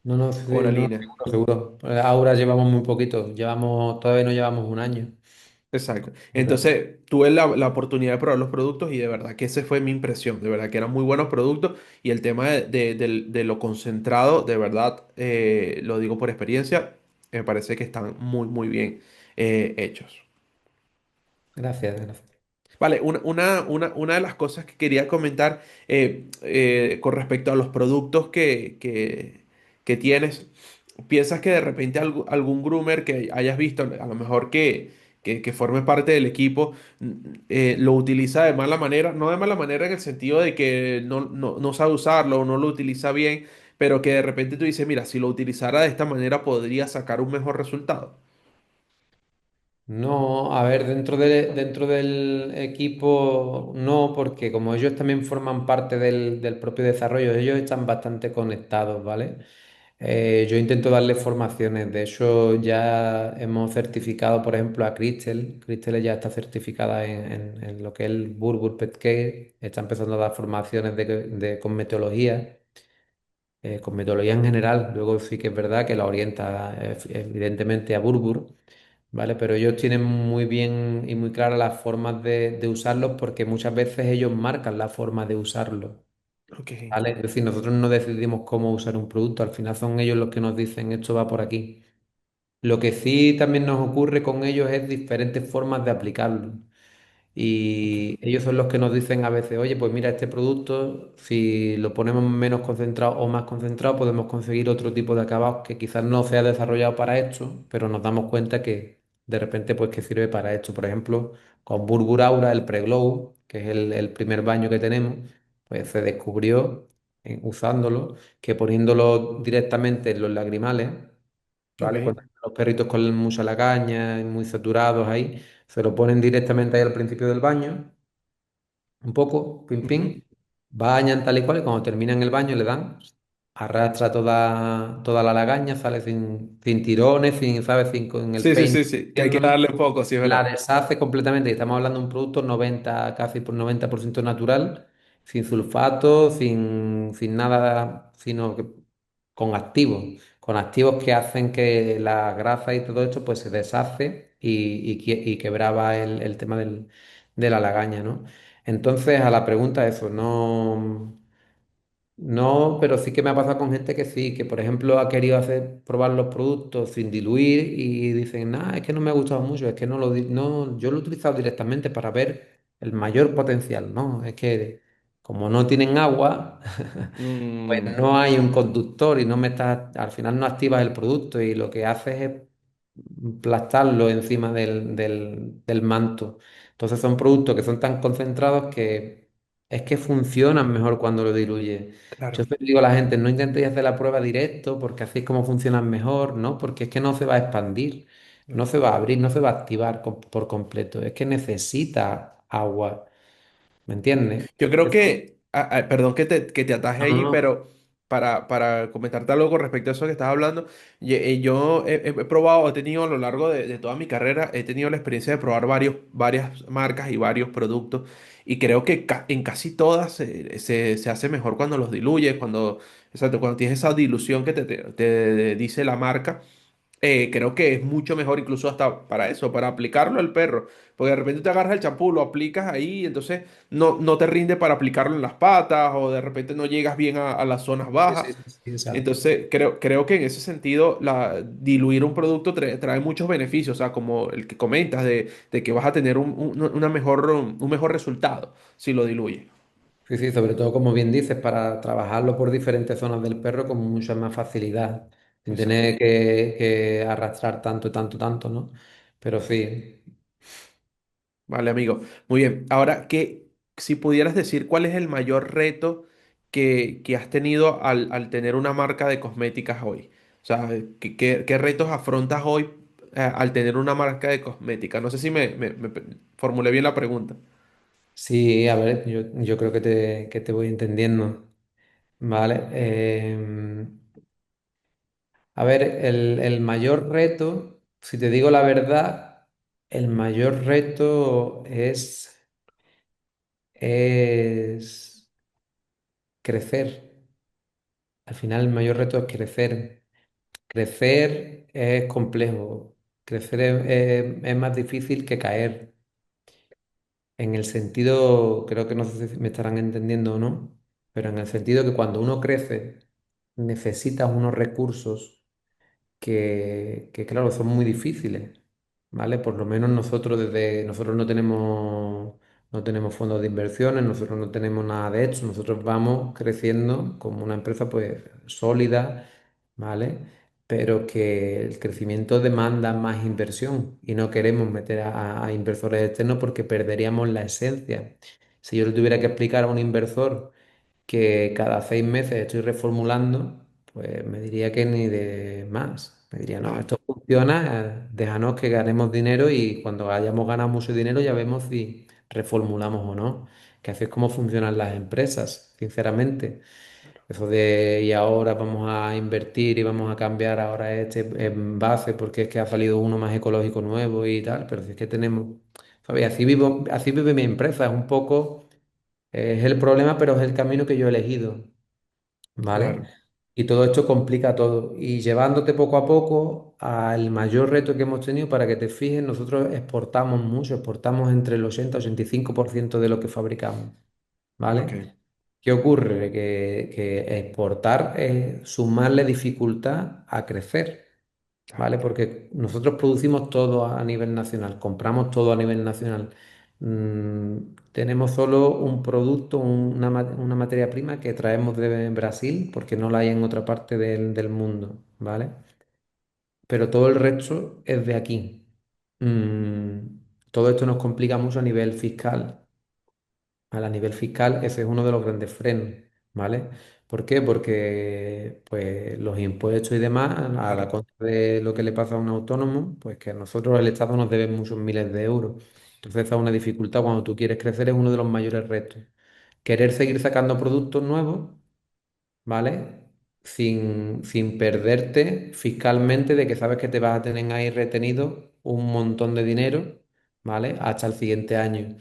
No, no, sí, o sí, la no, línea. seguro, seguro. Ahora llevamos muy poquito, todavía no llevamos un año. Exacto. O sea, Entonces, tuve la oportunidad de probar los productos y de verdad que esa fue mi impresión. De verdad que eran muy buenos productos y el tema de lo concentrado, de verdad, lo digo por experiencia, me parece que están muy, muy bien hechos. gracias, gracias. Vale, una de las cosas que quería comentar con respecto a los productos que tienes, ¿piensas que de repente algún groomer que hayas visto, a lo mejor que forme parte del equipo, lo utiliza de mala manera? No de mala manera en el sentido de que no sabe usarlo o no lo utiliza bien, pero que de repente tú dices, mira, si lo utilizara de esta manera podría sacar un mejor resultado. No, a ver, dentro del equipo no, porque como ellos también forman parte del propio desarrollo, ellos están bastante conectados, ¿vale? Yo intento darles formaciones, de hecho ya hemos certificado, por ejemplo, a Crystal. Crystal ya está certificada en lo que es el Burburg Pet Care, está empezando a dar formaciones con metodología en general. Luego sí que es verdad que la orienta evidentemente a Burburg, ¿vale? Pero ellos tienen muy bien y muy claras las formas de usarlos porque muchas veces ellos marcan la forma de usarlo, Ok, ¿vale? Es decir, nosotros no decidimos cómo usar un producto, al final son ellos los que nos dicen esto va por aquí. Lo que sí también nos ocurre con ellos es diferentes formas de aplicarlo. ok, Y ellos son los que nos dicen a veces, oye, pues mira, este producto, si lo ponemos menos concentrado o más concentrado, podemos conseguir otro tipo de acabados que quizás no sea desarrollado para esto, pero nos damos cuenta que de repente pues que sirve para esto. Por ejemplo, con Burburaura, el Preglow, que es el primer baño que tenemos, pues se descubrió, usándolo, que poniéndolo directamente en los lagrimales, ¿vale? ok. Cuando los perritos con mucha lagaña, y muy saturados ahí, se lo ponen directamente ahí al principio del baño, un poco, pim, Ujú. pim, bañan tal y cual, y cuando terminan el baño le dan, arrastra toda la lagaña, sale sin tirones, sin, ¿sabes? Con el Sí, sí, peine, sí, sí, que hay que haciéndolo, darle poco, sí es la verdad. deshace completamente. Y estamos hablando de un producto 90, casi por 90% natural, sin sulfato, sin nada, sino que con activos que hacen que la grasa y todo esto pues se deshace y quebraba el tema de la lagaña, ¿no? Entonces, a la pregunta, eso, no. No, pero sí que me ha pasado con gente que sí, que por ejemplo ha querido hacer probar los productos sin diluir y dicen, nah, es que no me ha gustado mucho, es que no, yo lo he utilizado directamente para ver el mayor potencial, ¿no? Es que como no tienen agua, pues Mm, no hay un conductor y al final no activas el producto y lo que haces es aplastarlo encima del manto. Entonces son productos que son tan concentrados que es que funcionan mejor cuando lo diluyes. Yo claro, siempre digo a la gente, no intentéis hacer la prueba directo porque así es como funcionan mejor, ¿no? Porque es que no se va a expandir, no claro. se va a abrir, no se va a activar por completo. Es que necesita agua, ¿me entiendes? Yo creo Eso- que, perdón que te ataje No, no, allí, no. pero para comentarte algo con respecto a eso que estás hablando, yo he probado, he tenido a lo largo de toda mi carrera, he tenido la experiencia de probar varias marcas y varios productos, y creo que en casi todas se hace mejor cuando los diluyes, exacto, cuando tienes esa dilución que te dice la marca. Creo que es mucho mejor incluso hasta para eso, para aplicarlo al perro. Porque de repente te agarras el champú, lo aplicas ahí, y entonces no te rinde para aplicarlo en las patas o de repente no llegas bien a las zonas Sí, bajas. sí, sí, sí, exacto. Entonces creo que en ese sentido diluir un producto trae muchos beneficios, o sea, como el que comentas de que vas a tener un mejor resultado si lo diluyes. Sí, sí, sobre todo, como bien dices, para trabajarlo por diferentes zonas del perro con mucha más facilidad, sin Exacto. tener que arrastrar tanto, tanto, tanto, ¿no? Pero sí. Vale, amigo. Muy bien. Ahora, si pudieras decir cuál es el mayor reto que has tenido al tener una marca de cosméticas hoy. O sea, ¿qué retos afrontas hoy al tener una marca de cosmética? No sé si me formulé bien la pregunta. Sí, a ver, yo creo que te voy entendiendo. Vale. A ver, el mayor reto, si te digo la verdad, el mayor reto es crecer. Al final, el mayor reto es crecer. Crecer es complejo. Crecer es más difícil que caer. En el sentido, creo que no sé si me estarán entendiendo o no, pero en el sentido que cuando uno crece, necesitas unos recursos claro, son muy difíciles, ¿vale? Por lo menos nosotros no tenemos fondos de inversiones, nosotros no tenemos nada de hecho, nosotros vamos creciendo como una empresa pues sólida, ¿vale? Pero que el crecimiento demanda más inversión y no queremos meter a inversores externos porque perderíamos la esencia. Si yo le tuviera que explicar a un inversor que cada 6 meses estoy reformulando, pues me diría que ni de más. Me diría, no, Claro, esto funciona, déjanos que ganemos dinero y cuando hayamos ganado mucho dinero ya vemos si reformulamos o no. Que así es como funcionan las empresas, sinceramente. claro, Eso de y ahora vamos a invertir y vamos a cambiar ahora este envase porque es que ha salido uno más ecológico nuevo y tal, pero si es que tenemos, ¿sabes? Así vivo, así vive mi empresa, es un poco, es el problema, pero es el camino que yo he elegido. ¿Vale? claro, Y todo esto complica todo. Y llevándote poco a poco al mayor reto que hemos tenido, para que te fijes, nosotros exportamos mucho, exportamos entre el 80 y 85% de lo que fabricamos, ok, ¿vale? ¿Qué ocurre? Que exportar es sumarle dificultad a crecer. claro, ¿Vale? Porque nosotros producimos todo a nivel nacional, compramos todo a nivel nacional. Tenemos solo un producto, una materia prima que traemos de Brasil porque no la hay en otra parte del mundo, ¿vale? Pero todo el resto es de aquí. Todo esto nos complica mucho a nivel fiscal. A nivel fiscal, ese es uno de los grandes frenos, ¿vale? ¿Por qué? Porque pues, los impuestos y demás, a la claro, contra de lo que le pasa a un autónomo, pues que a nosotros el Estado nos debe muchos miles de euros. Entonces, esa es una dificultad cuando tú quieres crecer, es uno de los mayores retos. Querer seguir sacando productos nuevos, ¿vale? Sin perderte fiscalmente de que sabes que te vas a tener ahí retenido un montón de dinero, ¿vale? Hasta el siguiente año,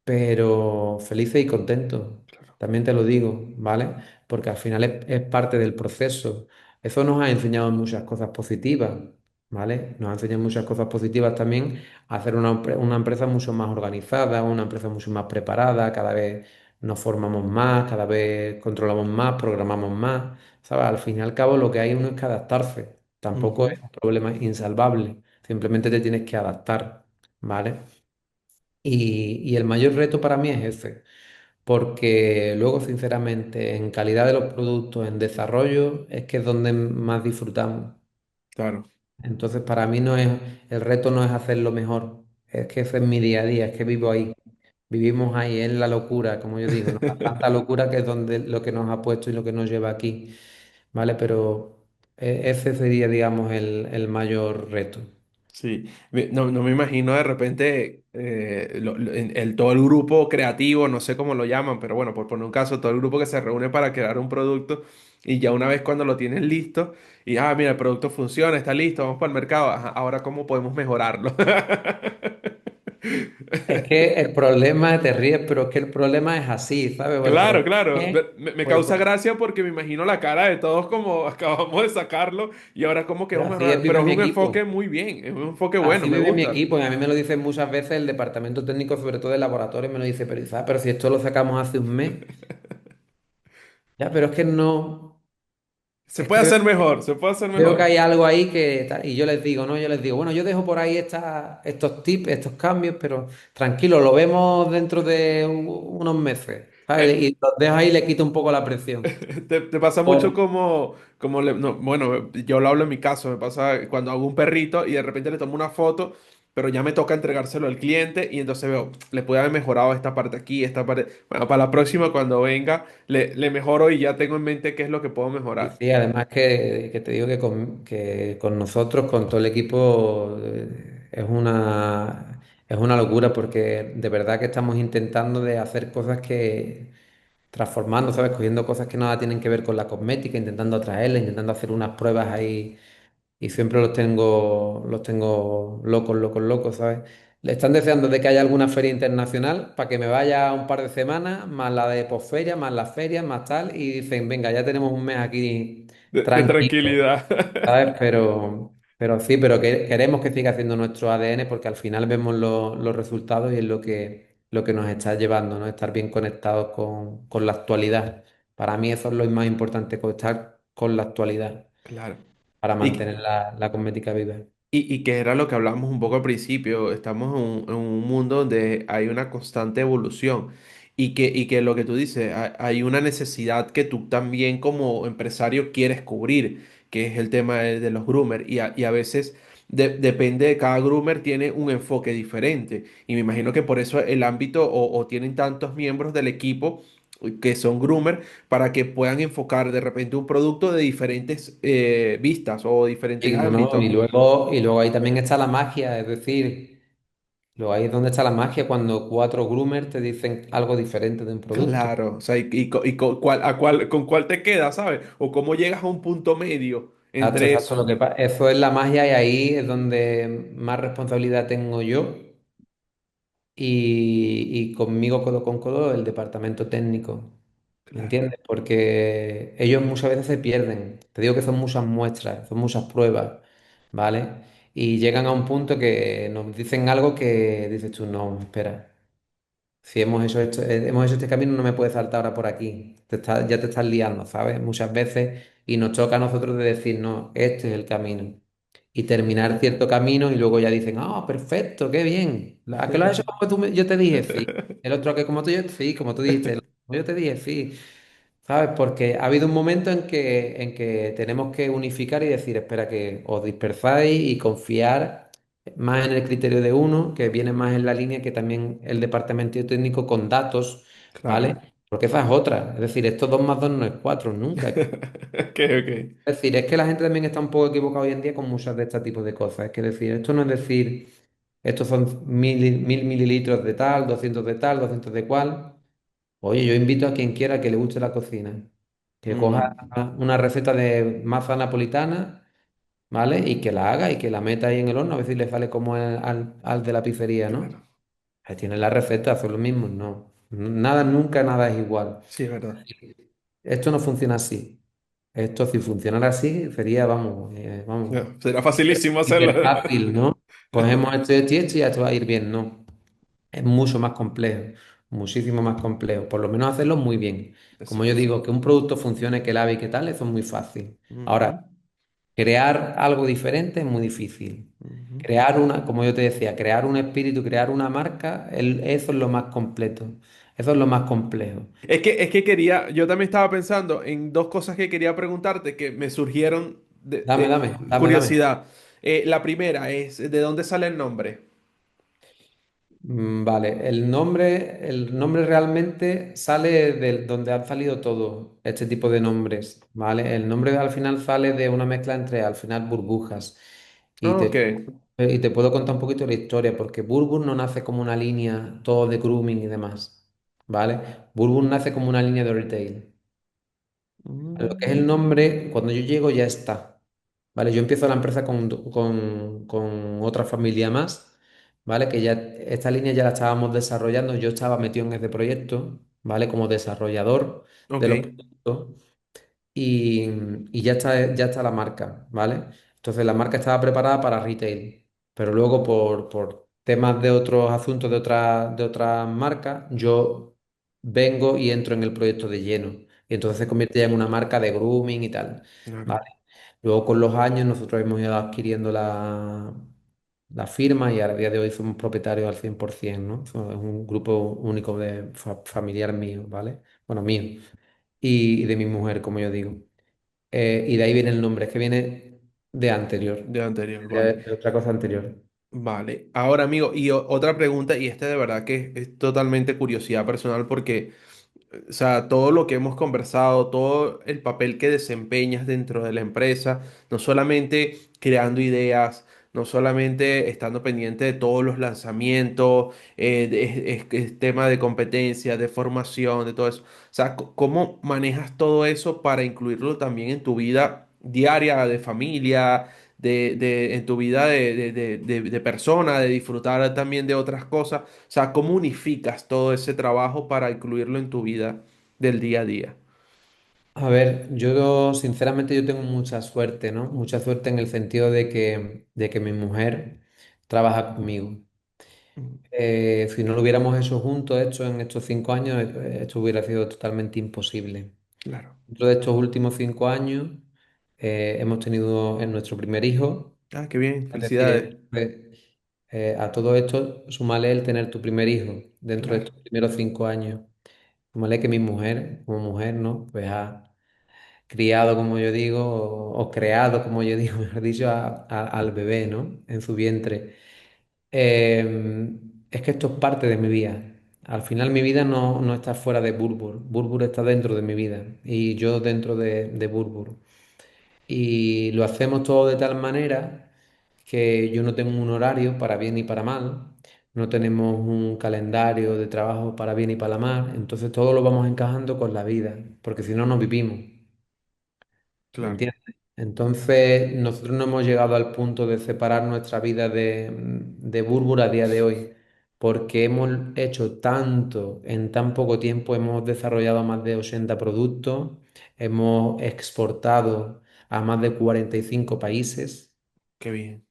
pero felices y contentos, claro. también te lo digo, ¿vale? Porque al final es parte del proceso. Eso nos ha enseñado muchas cosas positivas, ¿vale? Nos ha enseñado muchas cosas positivas también a hacer una empresa mucho más organizada, una empresa mucho más preparada, cada vez nos formamos más, cada vez controlamos más, programamos más, ¿sabes? Al fin y al cabo lo que hay uno es que adaptarse, tampoco Ujú, es un problema insalvable, simplemente te tienes que adaptar, ¿vale? Y el mayor reto para mí es ese, porque luego, sinceramente, en calidad de los productos, en desarrollo, es que es donde más disfrutamos. claro. Entonces, para mí no es, el reto no es hacerlo mejor, es que ese es mi día a día, es que vivo ahí, vivimos ahí, es la locura, como yo digo, ¿no? La tanta locura que es donde lo que nos ha puesto y lo que nos lleva aquí, ¿vale? Pero ese sería, digamos, el mayor reto. Sí, no, no me imagino de repente todo el grupo creativo, no sé cómo lo llaman, pero bueno, por poner un caso, todo el grupo que se reúne para crear un producto y ya una vez cuando lo tienes listo y, mira, el producto funciona, está listo, vamos para el mercado, ajá, ahora cómo podemos mejorarlo. Es que el problema, te ríes, pero es que el problema es así, ¿sabes? O el Claro, problema claro, es, me o el causa pro- gracia porque me imagino la cara de todos como acabamos de sacarlo y ahora cómo pero queremos mejorar, vive pero es mi un enfoque equipo. muy bien, es un enfoque bueno, Así me vive mi gusta. equipo y a mí me lo dicen muchas veces el departamento técnico, sobre todo el laboratorio, me lo dice, pero, Isaac, pero si esto lo sacamos hace un mes, ya, pero es que no, Se es puede que hacer mejor, se puede hacer veo que mejor. hay algo ahí que tal, y yo les digo, ¿no? Yo les digo, bueno, yo dejo por ahí estos tips, estos cambios, pero tranquilo, lo vemos dentro de unos meses, ¿sabes? Eh, Y los dejo ahí y le quito un poco la presión. te pasa mucho O- como no, bueno, yo lo hablo en mi caso, me pasa cuando hago un perrito y de repente le tomo una foto, pero ya me toca entregárselo al cliente y entonces veo, le puede haber mejorado esta parte aquí, esta parte. Bueno, para la próxima cuando venga, le mejoro y ya tengo en mente qué es lo que puedo Y mejorar. sí, además que te digo que con nosotros, con todo el equipo, es Es una locura porque de verdad que estamos intentando de hacer cosas que transformando, ¿sabes? Cogiendo cosas que nada tienen que ver con la cosmética, intentando atraerlas, intentando hacer unas pruebas ahí y siempre los tengo locos, locos, locos, ¿sabes? Le están deseando de que haya alguna feria internacional para que me vaya un par de semanas, más la de posferia, más las ferias, más tal, y dicen, venga, ya tenemos un mes aquí De tranquilo, tranquilidad. ¿sabes? Pero sí, pero que queremos que siga siendo nuestro ADN porque al final vemos los resultados y es lo que nos está llevando, ¿no? Estar bien conectados con la actualidad. Para mí eso es lo más importante, conectar con la actualidad Claro. para Y, mantener la cosmética viva. y que era lo que hablamos un poco al principio, estamos en un mundo donde hay una constante evolución y que lo que tú dices, hay una necesidad que tú también como empresario quieres cubrir, que es el tema de los groomers y a veces depende de cada groomer tiene un enfoque diferente y me imagino que por eso el ámbito o tienen tantos miembros del equipo que son groomer para que puedan enfocar de repente un producto de diferentes vistas o diferentes Y, no, no, ámbitos. y luego ahí también está la magia, es decir, luego ahí es donde está la magia cuando cuatro groomers te dicen algo diferente de un producto. Claro, o sea, y con cuál te quedas, ¿sabes? O cómo llegas a un punto medio Exacto, entre exacto. eso. Eso es la magia y ahí es donde más responsabilidad tengo yo y conmigo codo con codo el departamento técnico. ¿Me Claro. entiendes? Porque ellos muchas veces se pierden. Te digo que son muchas muestras, son muchas pruebas, ¿vale? Y llegan a un punto que nos dicen algo que dices tú, no, espera. Si hemos hecho este camino, no me puedes saltar ahora por aquí. Ya te estás liando, ¿sabes? Muchas veces y nos toca a nosotros de decir, no, este es el camino. Y terminar cierto camino y luego ya dicen, ah, perfecto, qué bien. ¿A qué lo has hecho como yo te dije? Sí. El otro que como tú, sí, como tú dijiste, como yo te dije, sí. ¿Sabes? Porque ha habido un momento en que tenemos que unificar y decir, espera, que os dispersáis y confiar más en el criterio de uno, que viene más en la línea que también el departamento técnico con datos, Claro. ¿vale? Porque esa es otra. Es decir, esto 2 más 2 no es 4 nunca. Ok, ok. Es decir, es que la gente también está un poco equivocada hoy en día con muchas de este tipo de cosas. Es que decir, esto no es decir, estos son 1000 mililitros de tal, 200 de tal, 200 de cual. Oye, yo invito a quien quiera que le guste la cocina, que coja Mm, una receta de masa napolitana, ¿vale? Y que la haga y que la meta ahí en el horno, a ver si le sale como al de la pizzería, ¿no? claro. Ahí tiene la receta, son lo mismo, no. Nada, nunca nada es igual. Sí, es verdad. Esto no funciona así. Esto, si funcionara así, sería, vamos, vamos, No, será facilísimo hacerlo. hiper fácil, ¿no? Cogemos esto y ya te va a ir bien, ¿no? Es mucho más complejo, muchísimo más complejo. Por lo menos hacerlo muy bien. Como yo Exacto. digo, que un producto funcione, que lave y que tal, eso es muy fácil. Ujú, Ahora, crear algo diferente es muy difícil. ujú. Crear una, como yo te decía, crear un espíritu, crear una marca, eso es lo más completo. Eso es lo más complejo. Es que quería, yo también estaba pensando en dos cosas que quería preguntarte que me surgieron Dame, dame, dame, dame. curiosidad. La primera es, ¿de dónde sale el nombre? Vale, el nombre realmente sale de donde han salido todos este tipo de nombres, ¿vale? El nombre al final sale de una mezcla entre al final burbujas. Y Ah, te, ok. y te puedo contar un poquito la historia, porque Burbus no nace como una línea todo de grooming y demás, ¿vale? Burbus nace como una línea de retail. Lo que es el Mm, nombre, cuando yo llego ya está. ¿Vale? Yo empiezo la empresa con otra familia más, ¿vale? Que ya esta línea ya la estábamos desarrollando. Yo estaba metido en este proyecto, ¿vale? Como desarrollador de ok, los productos y, y ya está la marca, ¿vale? Entonces la marca estaba preparada para retail, pero luego por temas de otros asuntos de otras marcas, yo vengo y entro en el proyecto de lleno. Y entonces se convierte ya en una marca de grooming y tal, ¿vale? claro. Luego con los años nosotros hemos ido adquiriendo la firma y a día de hoy somos propietarios al 100%, ¿no? Es un grupo único de familiar mío, ¿vale? Bueno, mío y de mi mujer, como yo digo. Y de ahí viene el nombre, es que viene de anterior, De anterior, vale. de otra cosa anterior. Vale. Ahora, amigo, y otra pregunta, y esta de verdad que es totalmente curiosidad personal porque o sea, todo lo que hemos conversado, todo el papel que desempeñas dentro de la empresa, no solamente creando ideas, no solamente estando pendiente de todos los lanzamientos, es tema de competencia, de formación, de todo eso. O sea, ¿cómo manejas todo eso para incluirlo también en tu vida diaria de familia, en tu vida de persona, de disfrutar también de otras cosas? O sea, ¿cómo unificas todo ese trabajo para incluirlo en tu vida del día a día? A ver, yo sinceramente yo tengo mucha suerte, ¿no? Mucha suerte en el sentido de que mi mujer trabaja conmigo. Mm, Si no lo hubiéramos hecho juntos, hecho en estos 5 años, esto hubiera sido totalmente imposible. claro. Dentro de estos últimos 5 años, hemos tenido en nuestro primer hijo. Ah, qué bien, Es decir, felicidades. a todo esto, súmale el tener tu primer hijo dentro de Claro. estos primeros 5 años. Súmale que mi mujer, como mujer, ¿no? Pues ha criado, como yo digo, o creado, como yo digo, mejor dicho, al bebé, ¿no? En su vientre. Es que esto es parte de mi vida. Al final mi vida no está fuera de Burbur. Burbur está dentro de mi vida y yo dentro de Burbur. Y lo hacemos todo de tal manera que yo no tengo un horario para bien y para mal. No tenemos un calendario de trabajo para bien y para mal. Entonces todo lo vamos encajando con la vida, porque si no, no vivimos. ¿Me Claro. entiendes? Entonces, nosotros no hemos llegado al punto de separar nuestra vida de Búrbura a día de hoy, porque hemos hecho tanto en tan poco tiempo, hemos desarrollado más de 80 productos, hemos exportado a más de 45 países, Qué bien.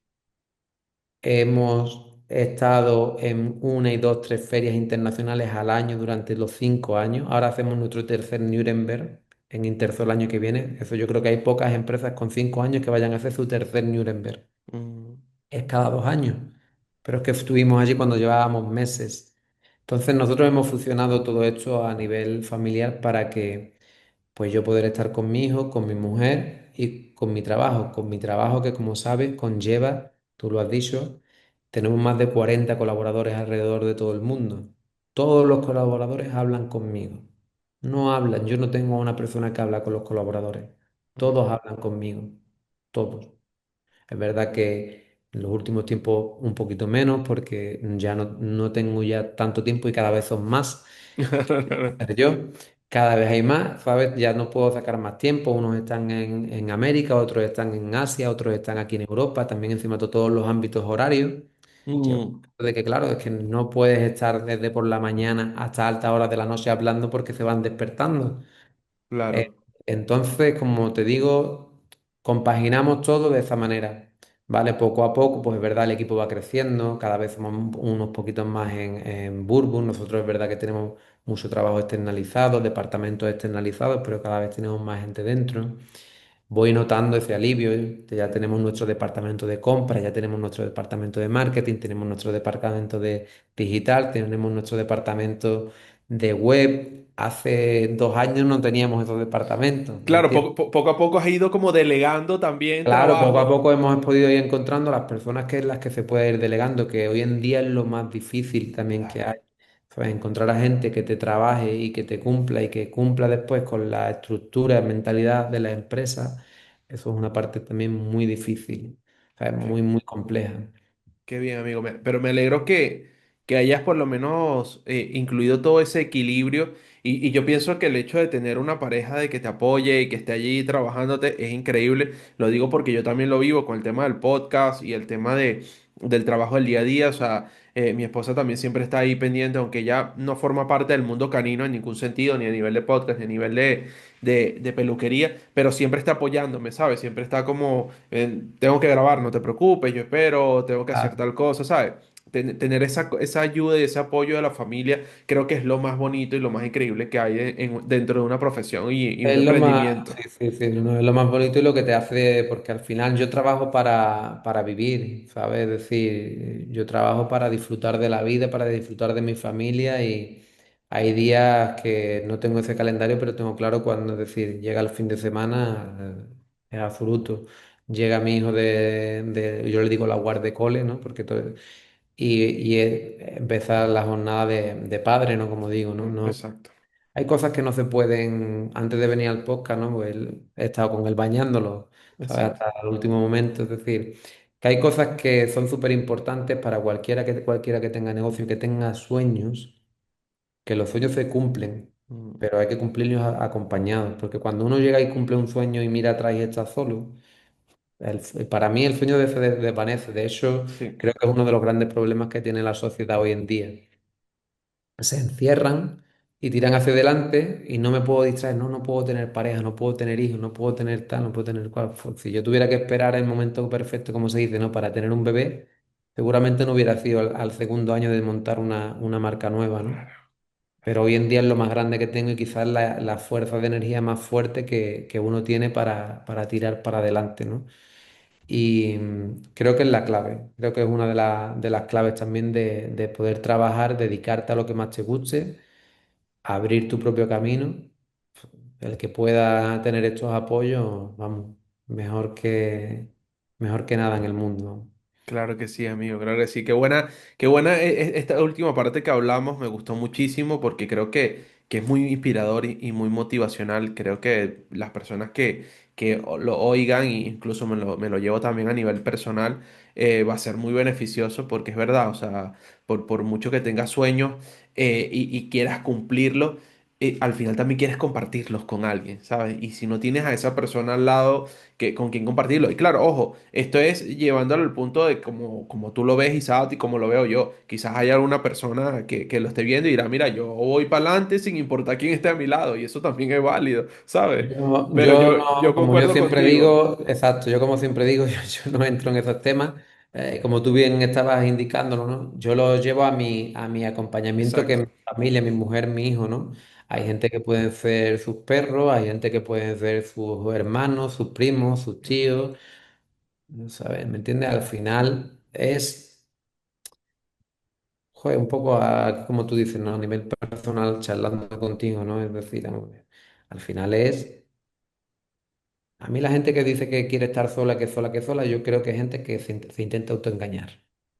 hemos estado en una y dos, tres ferias internacionales al año durante los 5 años. Ahora hacemos nuestro tercer Nuremberg en Interzo el año que viene. Eso yo creo que hay pocas empresas con 5 años que vayan a hacer su tercer Nuremberg. Mm, Es cada 2 años. Pero es que estuvimos allí cuando llevábamos meses. Entonces nosotros hemos fusionado todo esto a nivel familiar para que pues yo poder estar con mi hijo, con mi mujer y con mi trabajo que como sabes conlleva, tú lo has dicho, tenemos más de 40 colaboradores alrededor de todo el mundo. Todos los colaboradores hablan conmigo. No hablan, yo no tengo una persona que habla con los colaboradores. Todos mm. hablan conmigo, todos. Es verdad que en los últimos tiempos un poquito menos porque ya no tengo ya tanto tiempo y cada vez son más ser yo. Cada vez hay más, ¿sabes? Ya no puedo sacar más tiempo. Unos están en América, otros están en Asia, otros están aquí en Europa, también encima de todos los ámbitos horarios. Llega un Mm, momento de que, claro, es que no puedes estar desde por la mañana hasta altas horas de la noche hablando porque se van despertando. Eh, claro. entonces, como te digo, compaginamos todo de esa manera, ¿vale? Poco a poco, pues es verdad, el equipo va creciendo, cada vez somos unos poquitos más en Burbus. Nosotros es verdad que tenemos mucho trabajo externalizado, departamentos externalizados, pero cada vez tenemos más gente dentro. Voy notando ese alivio, ya tenemos nuestro departamento de compras, ya tenemos nuestro departamento de marketing, tenemos nuestro departamento de digital, tenemos nuestro departamento de web. Hace 2 años no teníamos esos departamentos, ¿me Claro, entiendes? poco a poco has ido como delegando también Claro, poco a trabajo. poco hemos podido ir encontrando las personas que las que se puede ir delegando, que hoy en día es lo más difícil también que Claro, hay. ¿Sabes? Encontrar a gente que te trabaje y que te cumpla y que cumpla después con la estructura, mentalidad de la empresa, eso es una parte también muy difícil, ¿sabes? qué, Muy, muy compleja. qué bien, amigo. Pero me alegro que hayas por lo menos incluido todo ese equilibrio. Y yo pienso que el hecho de tener una pareja de que te apoye y que esté allí trabajándote es increíble. Lo digo porque yo también lo vivo con el tema del podcast y el tema del trabajo del día a día. O sea, mi esposa también siempre está ahí pendiente, aunque ya no forma parte del mundo canino en ningún sentido, ni a nivel de podcast, ni a nivel de peluquería, pero siempre está apoyándome, ¿sabes? Siempre está como, tengo que grabar, no te preocupes, yo espero, tengo que hacer Claro. tal cosa, ¿sabes? Tener esa ayuda y ese apoyo de la familia, creo que es lo más bonito y lo más increíble que hay dentro de una profesión y un Es lo más, emprendimiento. sí, sí, sí, no, es lo más bonito y lo que te hace, porque al final yo trabajo para vivir, ¿sabes? Es decir, yo trabajo para disfrutar de la vida, para disfrutar de mi familia y hay días que no tengo ese calendario, pero tengo claro cuando, es decir, llega el fin de semana, es absoluto. Llega mi hijo yo le digo la guardia cole, ¿no? Porque empezar la jornada de padre, ¿no? Como digo, ¿no? Exacto. Hay cosas que no se pueden, antes de venir al podcast, ¿no? Pues he estado con él bañándolo, ¿sabes? Exacto. Hasta el último momento, es decir. Que hay cosas que son súper importantes para cualquiera que tenga negocio, que tenga sueños, que los sueños se cumplen, Mm, pero hay que cumplirlos acompañados, porque cuando uno llega y cumple un sueño y mira atrás y está solo, para mí el sueño desvanece. De hecho, sí, creo que es uno de los grandes problemas que tiene la sociedad hoy en día. Se encierran y tiran hacia adelante y no me puedo distraer, no, no puedo tener pareja, no puedo tener hijos, no puedo tener tal, no puedo tener cual. Si yo tuviera que esperar el momento perfecto, como se dice, ¿no? Para tener un bebé, seguramente no hubiera sido al segundo año de montar una marca nueva, ¿no? claro. Pero hoy en día es lo más grande que tengo y quizás la fuerza de energía más fuerte que uno tiene para tirar para adelante, ¿no? Y creo que es la clave, creo que es una de las claves también de poder trabajar, dedicarte a lo que más te guste, abrir tu propio camino. El que pueda tener estos apoyos, vamos, mejor mejor que nada en el mundo. Claro que sí, amigo, claro que sí. Qué buena esta última parte que hablamos, me gustó muchísimo porque creo que es muy inspirador y muy motivacional. Creo que las personas que lo oigan, e incluso me lo llevo también a nivel personal, va a ser muy beneficioso porque es verdad, o sea, por mucho que tengas sueños y quieras cumplirlo, al final también quieres compartirlos con alguien, ¿sabes? Y si no tienes a esa persona al lado con quien compartirlo. Y claro, ojo, esto es llevándolo al punto de como tú lo ves, Isaac, y como lo veo yo. Quizás haya alguna persona que lo esté viendo y dirá, mira, yo voy para adelante sin importar quién esté a mi lado, y eso también es válido, ¿sabes? Pero Yo no, yo como yo concuerdo siempre contigo. digo, exacto, yo como siempre digo, yo no entro en esos temas. Como tú bien estabas indicándolo, ¿no? Yo lo llevo a mi acompañamiento, que es mi Exacto. familia, mi mujer, mi hijo, ¿no? Hay gente que pueden ser sus perros, hay gente que pueden ser sus hermanos, sus primos, sus tíos, ¿sabes? ¿Me entiendes? Al final es, joder, un poco como tú dices, ¿no? A nivel personal, charlando contigo, ¿no? Es decir, al final es. A mí la gente que dice que quiere estar sola, que sola, que sola, yo creo que es gente que se intenta autoengañar.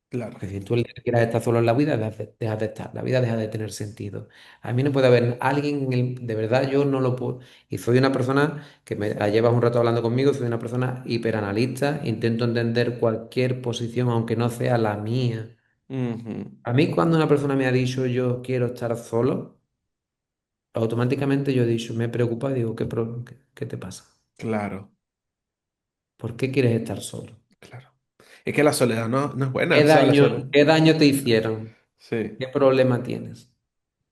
Claro. Porque si tú el día que quieras estar solo en la vida, dejas de estar, la vida deja de tener sentido. A mí no puede haber alguien, de verdad yo no lo puedo. Y soy una persona que llevas un rato hablando conmigo, soy una persona hiperanalista, intento entender cualquier posición, aunque no sea la mía. Ujú. A mí cuando una persona me ha dicho yo quiero estar solo, automáticamente yo he dicho, me preocupa, digo, ¿qué te pasa? Claro, ¿Por qué quieres estar solo? claro. Es que la soledad no es buena, o sea, la soledad. Qué daño te hicieron? Sí. ¿Qué problema tienes?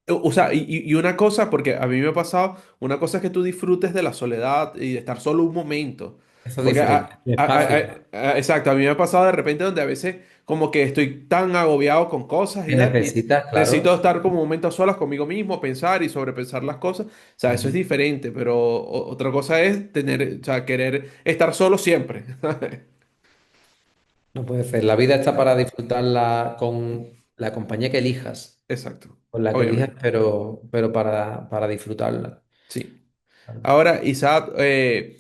O sea, y una cosa, porque a mí me ha pasado, una cosa es que tú disfrutes de la soledad y de estar solo un momento. Eso es Porque, diferente. Espacio. exacto, a mí me ha pasado de repente donde a veces como que estoy tan agobiado con cosas y ¿Qué tal, y necesitas? necesito Claro. estar como un momento a solas conmigo mismo, pensar y sobrepensar las cosas. O sea, eso es Ujú. diferente, pero otra cosa es tener, o sea, querer estar solo siempre. No puede ser. La vida está para disfrutarla con la compañía que elijas, Exacto, con la que elijas, obviamente. pero para disfrutarla. Sí. Claro. Ahora, Isaac,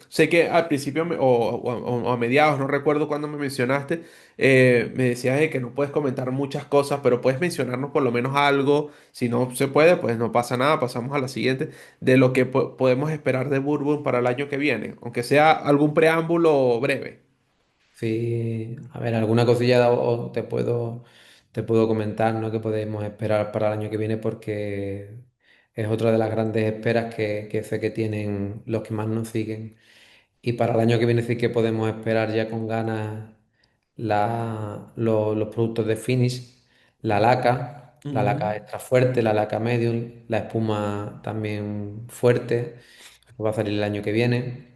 sé que al principio o a mediados, no recuerdo cuándo me mencionaste, me decías de que no puedes comentar muchas cosas, pero puedes mencionarnos por lo menos algo. Si no se puede, pues no pasa nada, pasamos a la siguiente, de lo que podemos esperar de Bourbon para el año que viene, aunque sea algún preámbulo breve. Sí, a ver, alguna cosilla te puedo comentar, ¿no? Que podemos esperar para el año que viene porque es otra de las grandes esperas que sé que tienen los que más nos siguen. Y para el año que viene sí que podemos esperar ya con ganas los productos de finish, la Ujú. laca extra fuerte, la laca medium, la espuma también fuerte, que va a salir el año que viene,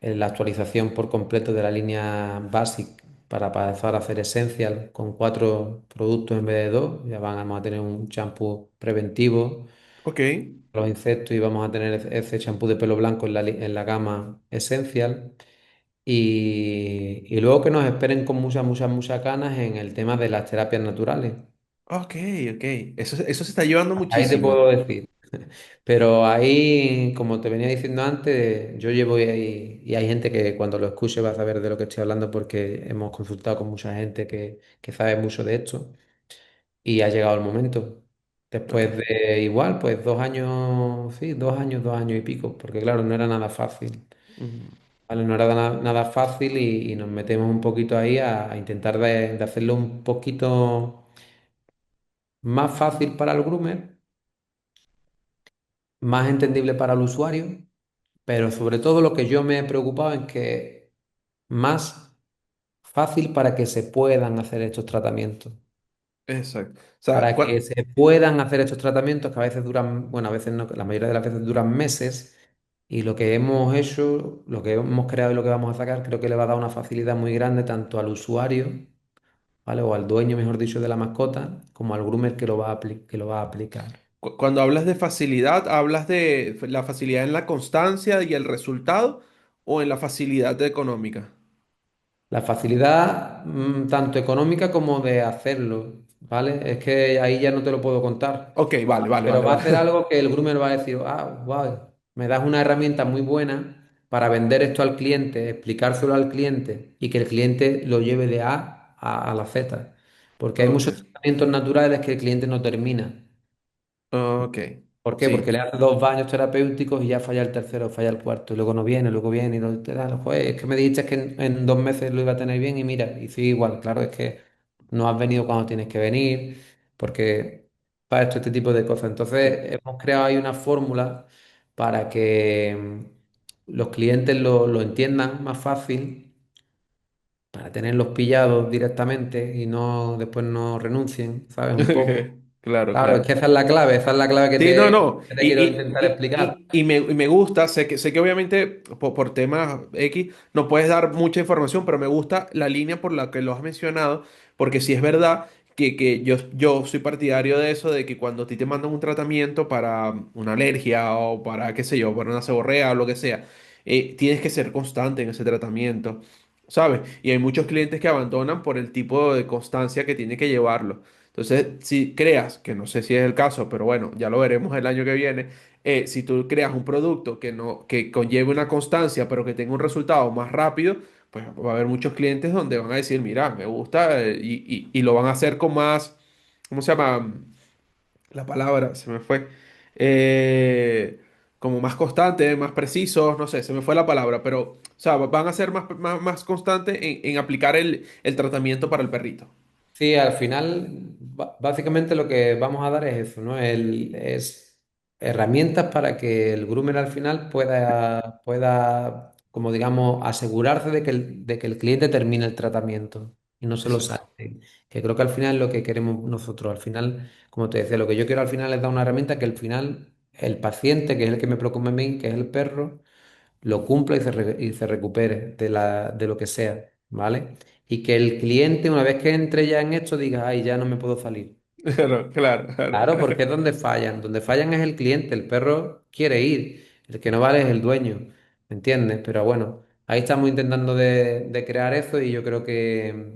la actualización por completo de la línea Basic para pasar a hacer Essential con 4 productos en vez de 2, ya vamos a tener un champú preventivo Ok, los insectos y vamos a tener ese champú de pelo blanco en la gama Essential. Y luego que nos esperen con muchas ganas en el tema de las terapias naturales. ok, ok. Eso se está llevando Ahí te muchísimo. puedo decir. Pero ahí, como te venía diciendo antes, yo llevo ahí y hay gente que cuando lo escuche va a saber de lo que estoy hablando porque hemos consultado con mucha gente que sabe mucho de esto y ha llegado el momento. Ok. Después de igual, pues 2 años, sí, 2 años y pico, porque claro, no era nada fácil. Ujú. ¿vale? No era nada fácil y nos metemos un poquito ahí a intentar de hacerlo un poquito más fácil para el groomer, más entendible para el usuario, pero sobre todo lo que yo me he preocupado es que más fácil para que se puedan hacer estos tratamientos. Exacto. O sea, Para que se puedan hacer estos tratamientos que a veces duran, bueno, a veces no, la mayoría de las veces duran meses, y lo que hemos hecho, lo que hemos creado y lo que vamos a sacar, creo que le va a dar una facilidad muy grande tanto al usuario, ¿vale? O al dueño, mejor dicho, de la mascota, como al groomer que lo va que lo va a aplicar. Cuando hablas de facilidad, ¿hablas de la facilidad en la constancia y el resultado o en la facilidad económica? La facilidad, tanto económica como de hacerlo, ¿vale? Es que ahí ya no te lo puedo contar. Ok, vale, vale, Pero vale, va a vale. hacer algo que el groomer va a decir, ah, wow, me das una herramienta muy buena para vender esto al cliente, explicárselo al cliente y que el cliente lo lleve de A a la Z. Porque hay Ok, muchos tratamientos naturales que el cliente no termina. ok. ¿Por qué? Porque Sí. le hace dos baños terapéuticos y ya falla el tercero, falla el cuarto, y luego viene y te da, joder, es que me dijiste que en 2 meses lo iba a tener bien y mira, y sigue igual, claro, es que no has venido cuando tienes que venir, porque para esto, este tipo de cosas. Sí. Entonces, hemos creado ahí una fórmula para que los clientes lo entiendan más fácil, para tenerlos pillados directamente y no después no renuncien, ¿sabes? Un poco. Claro, Claro, es claro. que esa es la clave Sí, no, no. que te quiero intentar explicar. Y me gusta, sé que obviamente por temas X no puedes dar mucha información, pero me gusta la línea por la que lo has mencionado, porque sí es verdad que yo soy partidario de eso, de que cuando a ti te mandan un tratamiento para una alergia o para, qué sé yo, para una seborrea o lo que sea, tienes que ser constante en ese tratamiento, ¿sabes? Y hay muchos clientes que abandonan por el tipo de constancia que tiene que llevarlo. Entonces, si creas, que no sé si es el caso, pero bueno, ya lo veremos el año que viene, si tú creas un producto que no, que conlleve una constancia, pero que tenga un resultado más rápido, pues va a haber muchos clientes donde van a decir, mira, me gusta, y lo van a hacer con más, ¿cómo se llama? La palabra, se me fue. Eh, Como más constante, más precisos, no sé, se me fue la palabra, pero, o sea, van a ser más constantes en aplicar el tratamiento para el perrito. Sí, al final, básicamente lo que vamos a dar es eso, ¿no? Es herramientas para que el groomer al final pueda, como digamos, asegurarse de que el cliente termine el tratamiento y no se lo Exacto. salte. Que creo que al final es lo que queremos nosotros. Al final, como te decía, lo que yo quiero al final es dar una herramienta que al final el paciente, que es el que me preocupa a mí, que es el perro, lo cumpla y se recupere de lo que sea, ¿vale? Y que el cliente, una vez que entre ya en esto, diga, ay, ya no me puedo salir. Claro, claro, claro. Claro, porque es donde fallan. Donde fallan es el cliente, el perro quiere ir, el que no vale es el dueño, ¿me entiendes? Pero bueno, ahí estamos intentando de crear eso y yo creo que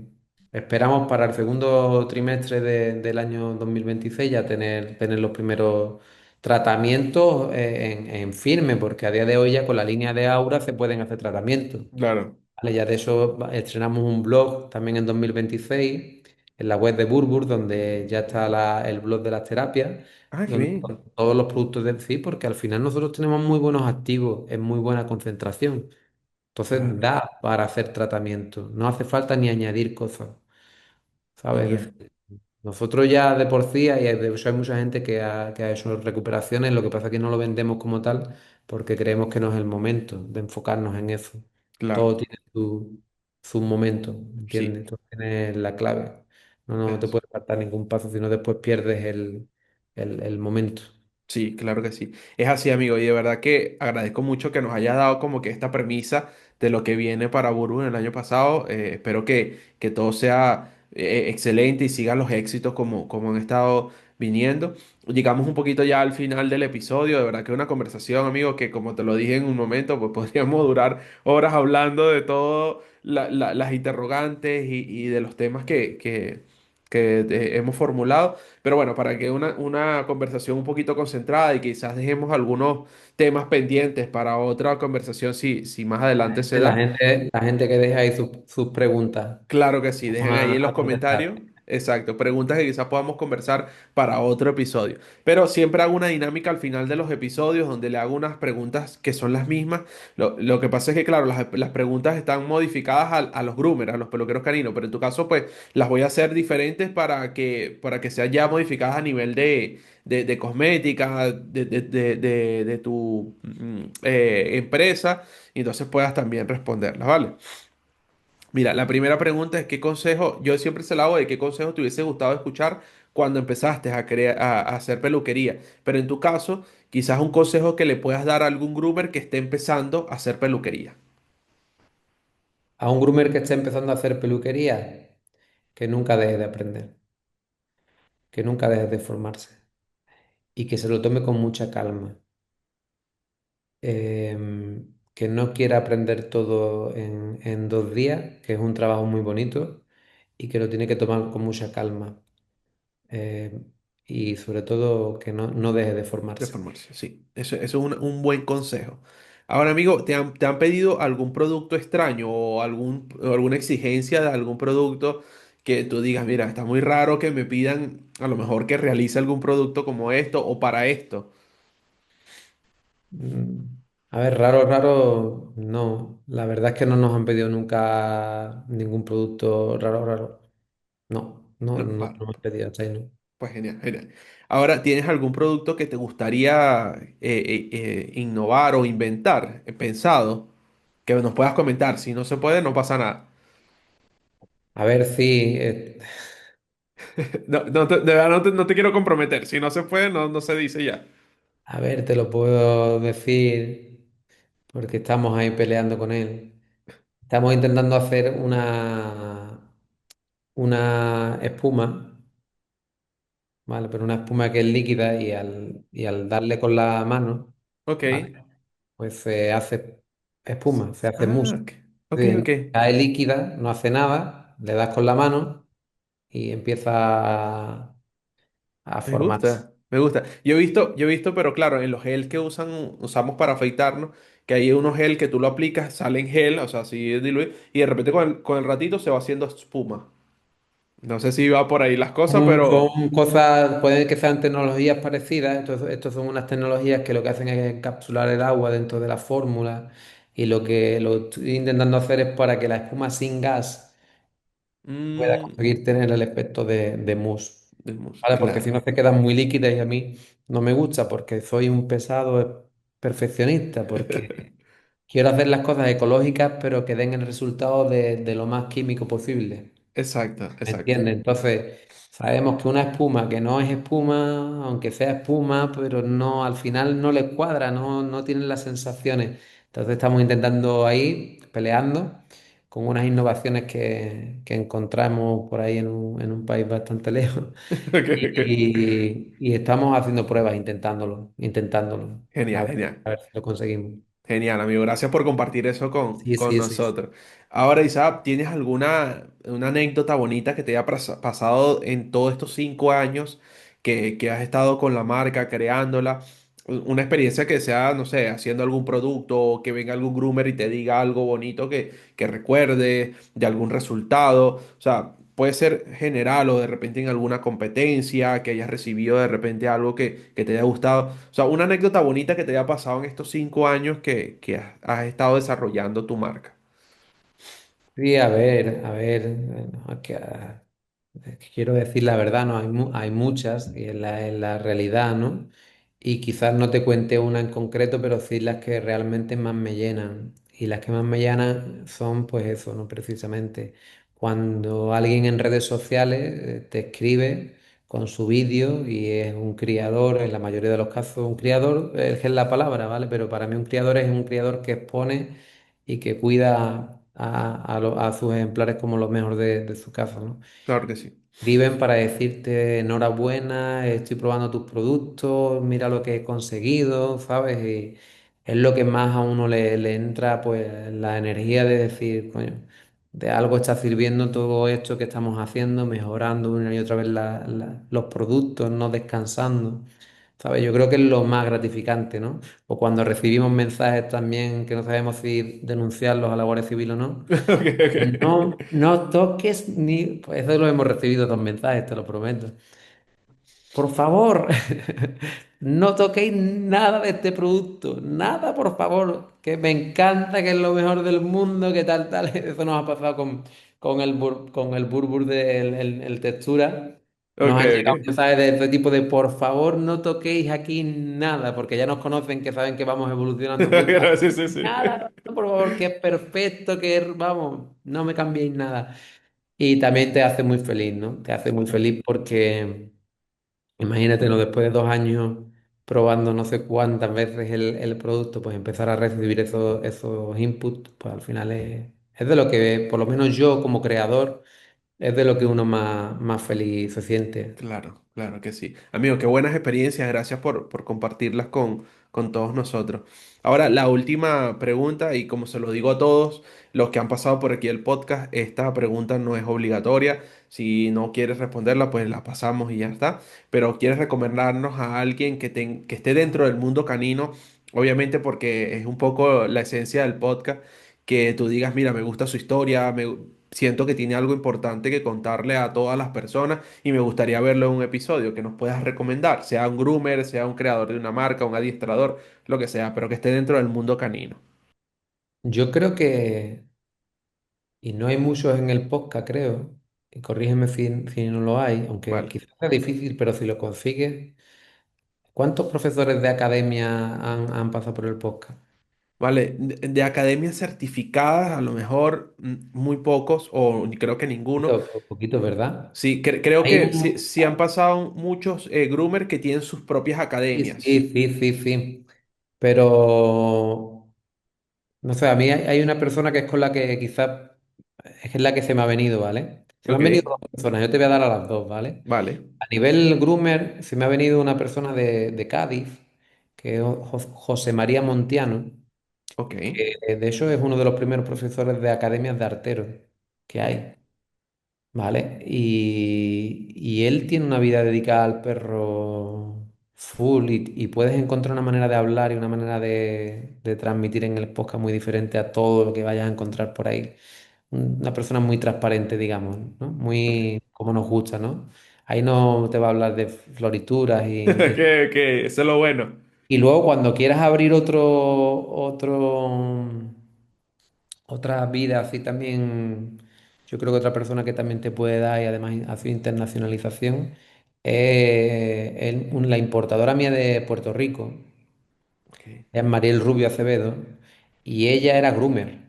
esperamos para el segundo trimestre del año 2026 ya tener los primeros tratamientos en firme, porque a día de hoy ya con la línea de Aura se pueden hacer tratamientos. Claro. Vale, ya de eso estrenamos un blog también en 2026 en la web de Burbur, donde ya está el blog de las terapias, Ah, qué donde bien. con todos los productos de sí, porque al final nosotros tenemos muy buenos activos en muy buena concentración. Entonces Claro. da para hacer tratamiento, no hace falta ni añadir cosas, ¿sabes? Es Genial. decir, nosotros ya de por sí, y de hecho hay mucha gente que ha hecho recuperaciones, lo que pasa es que no lo vendemos como tal porque creemos que no es el momento de enfocarnos en eso. Todo Claro. tiene su momento, ¿me Sí. entiendes? Todo tiene la clave. No te Es- puede faltar ningún paso, si no después pierdes el momento. Sí, claro que sí. Es así, amigo. Y de verdad que agradezco mucho que nos hayas dado como que esta premisa de lo que viene para Burbu en el año pasado. Espero que todo sea excelente y sigan los éxitos como han estado viniendo. Llegamos un poquito ya al final del episodio. De verdad que una conversación, amigo, que como te lo dije en un momento, pues podríamos durar horas hablando de todo las interrogantes y de los temas que hemos formulado. Pero bueno, para que una conversación un poquito concentrada y quizás dejemos algunos temas pendientes para otra conversación si más adelante se da. La gente que deja ahí sus preguntas, Claro que sí, vamos dejen ahí en los a contestar. comentarios. Exacto, preguntas que quizás podamos conversar para otro episodio. Pero siempre hago una dinámica al final de los episodios donde le hago unas preguntas que son las mismas. Lo que pasa es que, claro, las preguntas están modificadas a los groomers, a los peluqueros caninos, pero en tu caso, pues las voy a hacer diferentes para que sean ya modificadas a nivel de cosmética, de tu empresa, y entonces puedas también responderlas, ¿vale? Mira, la primera pregunta es qué consejo, yo siempre se la hago de qué consejo te hubiese gustado escuchar cuando empezaste a hacer peluquería. Pero en tu caso, quizás un consejo que le puedas dar a algún groomer que esté empezando a hacer peluquería. A un groomer que esté empezando a hacer peluquería, que nunca deje de aprender, que nunca deje de formarse y que se lo tome con mucha calma. Que no quiera aprender todo en 2 días, que es un trabajo muy bonito y que lo tiene que tomar con mucha calma. Em, y sobre todo que no deje de De formarse. formarse, sí. Eso es un buen consejo. Ahora, amigo, te han pedido algún producto extraño o o alguna exigencia de algún producto que tú digas, mira, está muy raro que me pidan a lo mejor que realice algún producto como esto o para esto? Mm, A ver, raro, raro, no. La verdad es que no nos han pedido nunca ningún producto raro, raro. No, no, no Vale. nos han pedido hasta ahí, no. Pues genial, genial. Ahora, ¿tienes algún producto que te gustaría innovar o inventar, pensado, que nos puedas comentar? Si no se puede, no pasa nada. A ver, sí, De verdad no te quiero comprometer. Si no se puede, no se dice ya. a ver, te lo puedo decir porque estamos ahí peleando con él. Estamos intentando hacer una espuma, ¿vale? Pero una espuma que es líquida y al darle con la mano, Ok. ¿vale? Pues se hace espuma, se hace mousse. Ok, ok, ok. Sí, cae líquida, no hace nada, le das con la mano y empieza a Me formarse. gusta, me gusta. Yo he visto, pero claro, en los gel que usamos para afeitarnos, que hay unos gel que tú lo aplicas, salen gel, o sea, así diluido, y de repente con el ratito se va haciendo espuma. No sé si va por ahí las cosas, pero... Son cosas, pueden que sean tecnologías parecidas, entonces estos son unas tecnologías que lo que hacen es encapsular el agua dentro de la fórmula y lo que lo estoy intentando hacer es para que la espuma sin gas pueda mm, conseguir tener el efecto de mousse, ¿vale? Porque si claro. no se quedan muy líquidas y a mí no me gusta porque soy un pesado perfeccionista, porque quiero hacer las cosas ecológicas pero que den el resultado de lo más químico posible. Exacto, ¿Me exacto. entiendes? Entonces, sabemos que una espuma que no es espuma, aunque sea espuma, pero no, al final no le cuadra, no tienen las sensaciones. Entonces estamos intentando ahí, peleando, con unas innovaciones que encontramos por ahí en un país bastante lejos. Ok, ok. Y estamos haciendo pruebas, intentándolo. Genial, genial. A ver si lo conseguimos. Genial, amigo. Gracias por compartir eso Sí, con sí, sí. nosotros. Ahora, Isaac, ¿tienes alguna una anécdota bonita que te haya pasado en todos estos 5 años que has estado con la marca, creándola? Una experiencia que sea, no sé, haciendo algún producto o que venga algún groomer y te diga algo bonito que recuerde de algún resultado. O sea, puede ser general o de repente en alguna competencia, que hayas recibido de repente algo que te haya gustado. O sea, una anécdota bonita que te haya pasado en estos 5 años que has estado desarrollando tu marca. Sí, a ver, no, es que quiero decir la verdad, no, hay muchas y en la realidad, ¿no? Y quizás no te cuente una en concreto, pero sí las que realmente más me llenan. Y las que más me llenan son, pues eso, ¿no? Precisamente cuando alguien en redes sociales te escribe con su vídeo y es un criador, en la mayoría de los casos un criador, es la palabra, ¿vale? Pero para mí un criador es un criador que expone y que cuida a sus ejemplares como lo mejor de su casa, ¿no? Claro que sí. Escriben para decirte enhorabuena, estoy probando tus productos, mira lo que he conseguido, ¿sabes? Y es lo que más a uno le entra, pues, la energía de decir, coño, de algo está sirviendo todo esto que estamos haciendo, mejorando una y otra vez los productos, no descansando. ¿sabes? Yo creo que es lo más gratificante, ¿no? O cuando recibimos mensajes también que no sabemos si denunciarlos a la Guardia Civil o no. Ok, ok. No, no toques ni... Pues eso lo hemos recibido dos mensajes, te lo prometo. Por favor, no toquéis nada de este producto, nada, por favor, que me encanta, que es lo mejor del mundo, que tal, tal. Eso nos ha pasado con el Burbur de el textura. Ok, Nos han llegado ok. mensajes de este tipo de por favor, no toquéis aquí nada, porque ya nos conocen, que saben que vamos evolucionando mucho. Gracias, sí, sí. Nada, por favor, que es perfecto, vamos, no me cambiéis nada. Y también te hace muy feliz, ¿no? Te hace muy feliz porque... Imagínate, ¿no? Después de 2 años probando no sé cuántas veces el producto, pues empezar a recibir esos inputs, pues al final es de lo que, por lo menos yo como creador, es de lo que uno más feliz se siente. Claro, claro que sí. Amigo, qué buenas experiencias. Gracias por compartirlas con todos nosotros. Ahora, la última pregunta, y como se lo digo a todos los que han pasado por aquí el podcast, esta pregunta no es obligatoria. Si no quieres responderla, pues la pasamos y ya está. Pero quieres recomendarnos a alguien que esté dentro del mundo canino, obviamente porque es un poco la esencia del podcast, que tú digas, mira, me gusta su historia, siento que tiene algo importante que contarle a todas las personas y me gustaría verlo en un episodio que nos puedas recomendar, sea un groomer, sea un creador de una marca, un adiestrador, lo que sea, pero que esté dentro del mundo canino. Yo creo que, y no hay muchos en el podcast, creo, y corrígeme si no lo hay, aunque Vale, quizás sea difícil, pero si lo consigues, ¿cuántos profesores de academia han pasado por el podcast? vale. De academias certificadas, a lo mejor muy pocos o creo que ninguno. Poquito, poquito, ¿verdad? Sí, creo Hay que sí, un, sí han pasado muchos groomers que tienen sus propias sí, academias. sí, sí, sí, sí. Pero, no sé, a mí hay una persona que es con la que quizás es la que se me ha venido, ¿vale? Se me Ok, han venido dos personas, yo te voy a dar a las dos, ¿vale? vale, A nivel groomer, se me ha venido una persona de Cádiz, que es José María Montiano, ok, que de hecho es uno de los primeros profesores de academias de arteros que ok. hay. ¿Vale? Y él tiene una vida dedicada al perro full y puedes encontrar una manera de hablar y una manera de transmitir en el podcast muy diferente a todo lo que vayas a encontrar por ahí. Una persona muy transparente, digamos, ¿no? Ok. Muy como nos gusta, ¿no? Ahí no te va a hablar de florituras Que eso es lo bueno. y luego cuando quieras abrir otra vida así también, yo creo que otra persona que también te puede dar y además a su internacionalización, la importadora mía de Puerto Rico, Ok, es Mariel Rubio Acevedo, y ella era groomer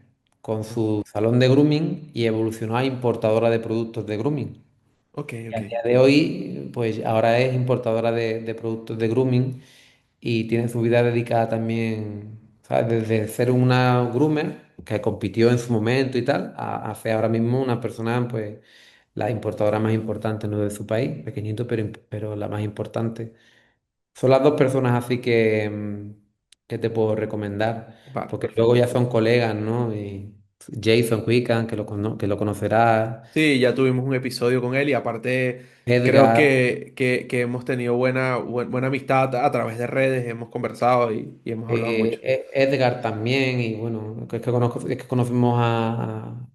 con ok, su salón de grooming y evolucionó a importadora de productos de grooming. ok, Y ok. a día de hoy, pues ahora es importadora de productos de grooming y tiene su vida dedicada también, ¿sabes? Desde ser una groomer que compitió en su momento y tal, a ser ahora mismo una persona, pues, la importadora más importante, no de su país, pequeñito, pero la más importante. Son las dos personas así que te puedo recomendar, Vale, porque luego perfecto. ya son colegas, ¿no? Y Jason Wickham, que lo conocerás, Sí, ya tuvimos un episodio con él y aparte creo Edgar. que hemos tenido buena amistad a través de redes, hemos conversado y hemos hablado mucho. Edgar también, y bueno, es que conocemos a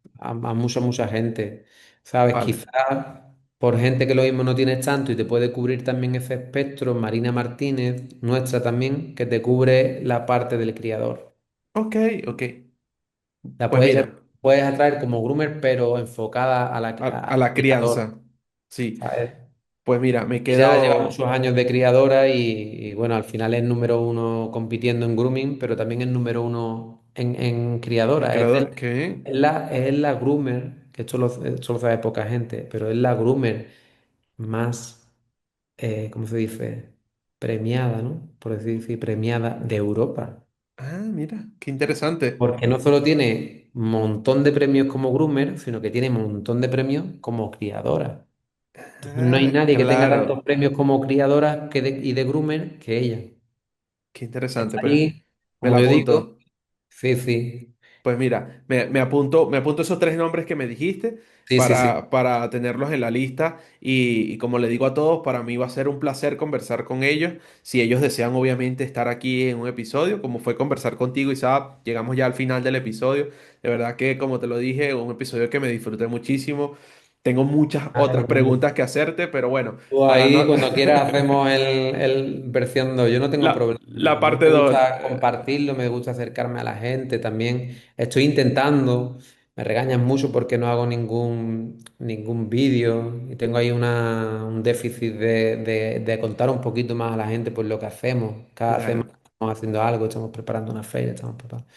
mucha gente, ¿sabes? Vale. Quizás por gente que lo mismo no tienes tanto y te puede cubrir también ese espectro, Marina Martínez, nuestra también, que te cubre la parte del criador. Ok, ok. La Pues mira, puedes atraer como groomer, pero enfocada a al la criador, crianza. Sí, ¿sabes? pues mira, me Ella lleva quedo muchos años de criadora y, bueno, al final es número uno compitiendo en grooming, pero también es número uno en en criadora. creador. Qué bien. Es la groomer, que esto lo sabe poca gente, pero es la groomer más, ¿cómo se dice? Premiada, ¿no? Por decir, premiada de Europa. Ah, mira, qué interesante. Porque no solo tiene un montón de premios como groomer, sino que tiene un montón de premios como criadora. Entonces no hay Ah, nadie que tenga tantos claro. premios como criadora y de groomer que ella. Qué interesante. Está Pues ahí, me como la yo digo, apunto. sí, sí. Pues mira, me apunto esos tres nombres que me dijiste Sí, sí, sí. para tenerlos en la lista y como le digo a todos, para mí va a ser un placer conversar con ellos. Si ellos desean obviamente estar aquí en un episodio, como fue conversar contigo, Isaac, llegamos ya al final del episodio. De verdad que, como te lo dije, un episodio que me disfruté muchísimo. Tengo muchas otras preguntas que hacerte, pero bueno, Tú para ahí no... cuando quieras hacemos el versión 2. Yo no tengo problema. la A mí parte me 2. gusta compartirlo, me gusta acercarme a la gente también. Estoy intentando, me regañan mucho porque no hago ningún vídeo y tengo ahí un déficit de contar un poquito más a la gente por lo que hacemos. Cada semana Claro. estamos haciendo algo, estamos preparando una feria, estamos preparando.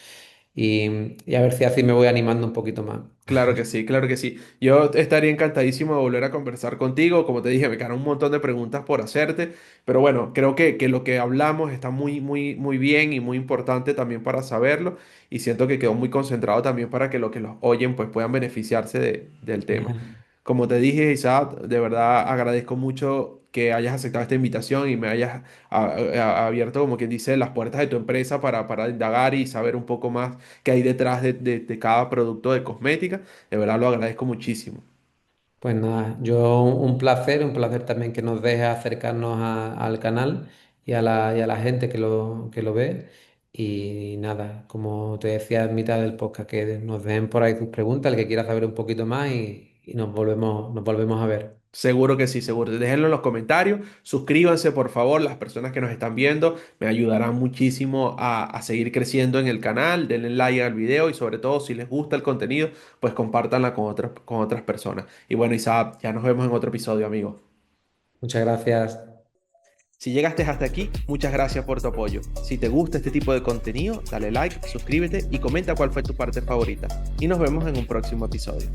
Y a ver si así me voy animando un poquito más. Claro que sí, claro que sí. Yo estaría encantadísimo de volver a conversar contigo. Como te dije, me quedaron un montón de preguntas por hacerte, pero bueno, creo que lo que hablamos está muy, muy, muy bien y muy importante también para saberlo. Y siento que quedó muy concentrado también para que los que los oyen pues puedan beneficiarse del tema. Genial. Como te dije, Isaac, de verdad agradezco mucho que hayas aceptado esta invitación y me hayas abierto, como quien dice, las puertas de tu empresa para indagar y saber un poco más qué hay detrás de cada producto de cosmética. De verdad lo agradezco muchísimo. Pues nada, un placer también que nos deje acercarnos al canal y a la gente que lo ve. Y nada, como te decía en mitad del podcast, que nos dejen por ahí sus preguntas, el que quiera saber un poquito más y nos volvemos a ver. Seguro que sí, seguro. Déjenlo en los comentarios. Suscríbanse, por favor, las personas que nos están viendo. Me ayudarán muchísimo a seguir creciendo en el canal. Denle like al video y sobre todo, si les gusta el contenido, pues compártanla con otras personas. Y bueno, Isaac, ya nos vemos en otro episodio, amigo. Muchas gracias. Si llegaste hasta aquí, muchas gracias por tu apoyo. Si te gusta este tipo de contenido, dale like, suscríbete y comenta cuál fue tu parte favorita. Y nos vemos en un próximo episodio.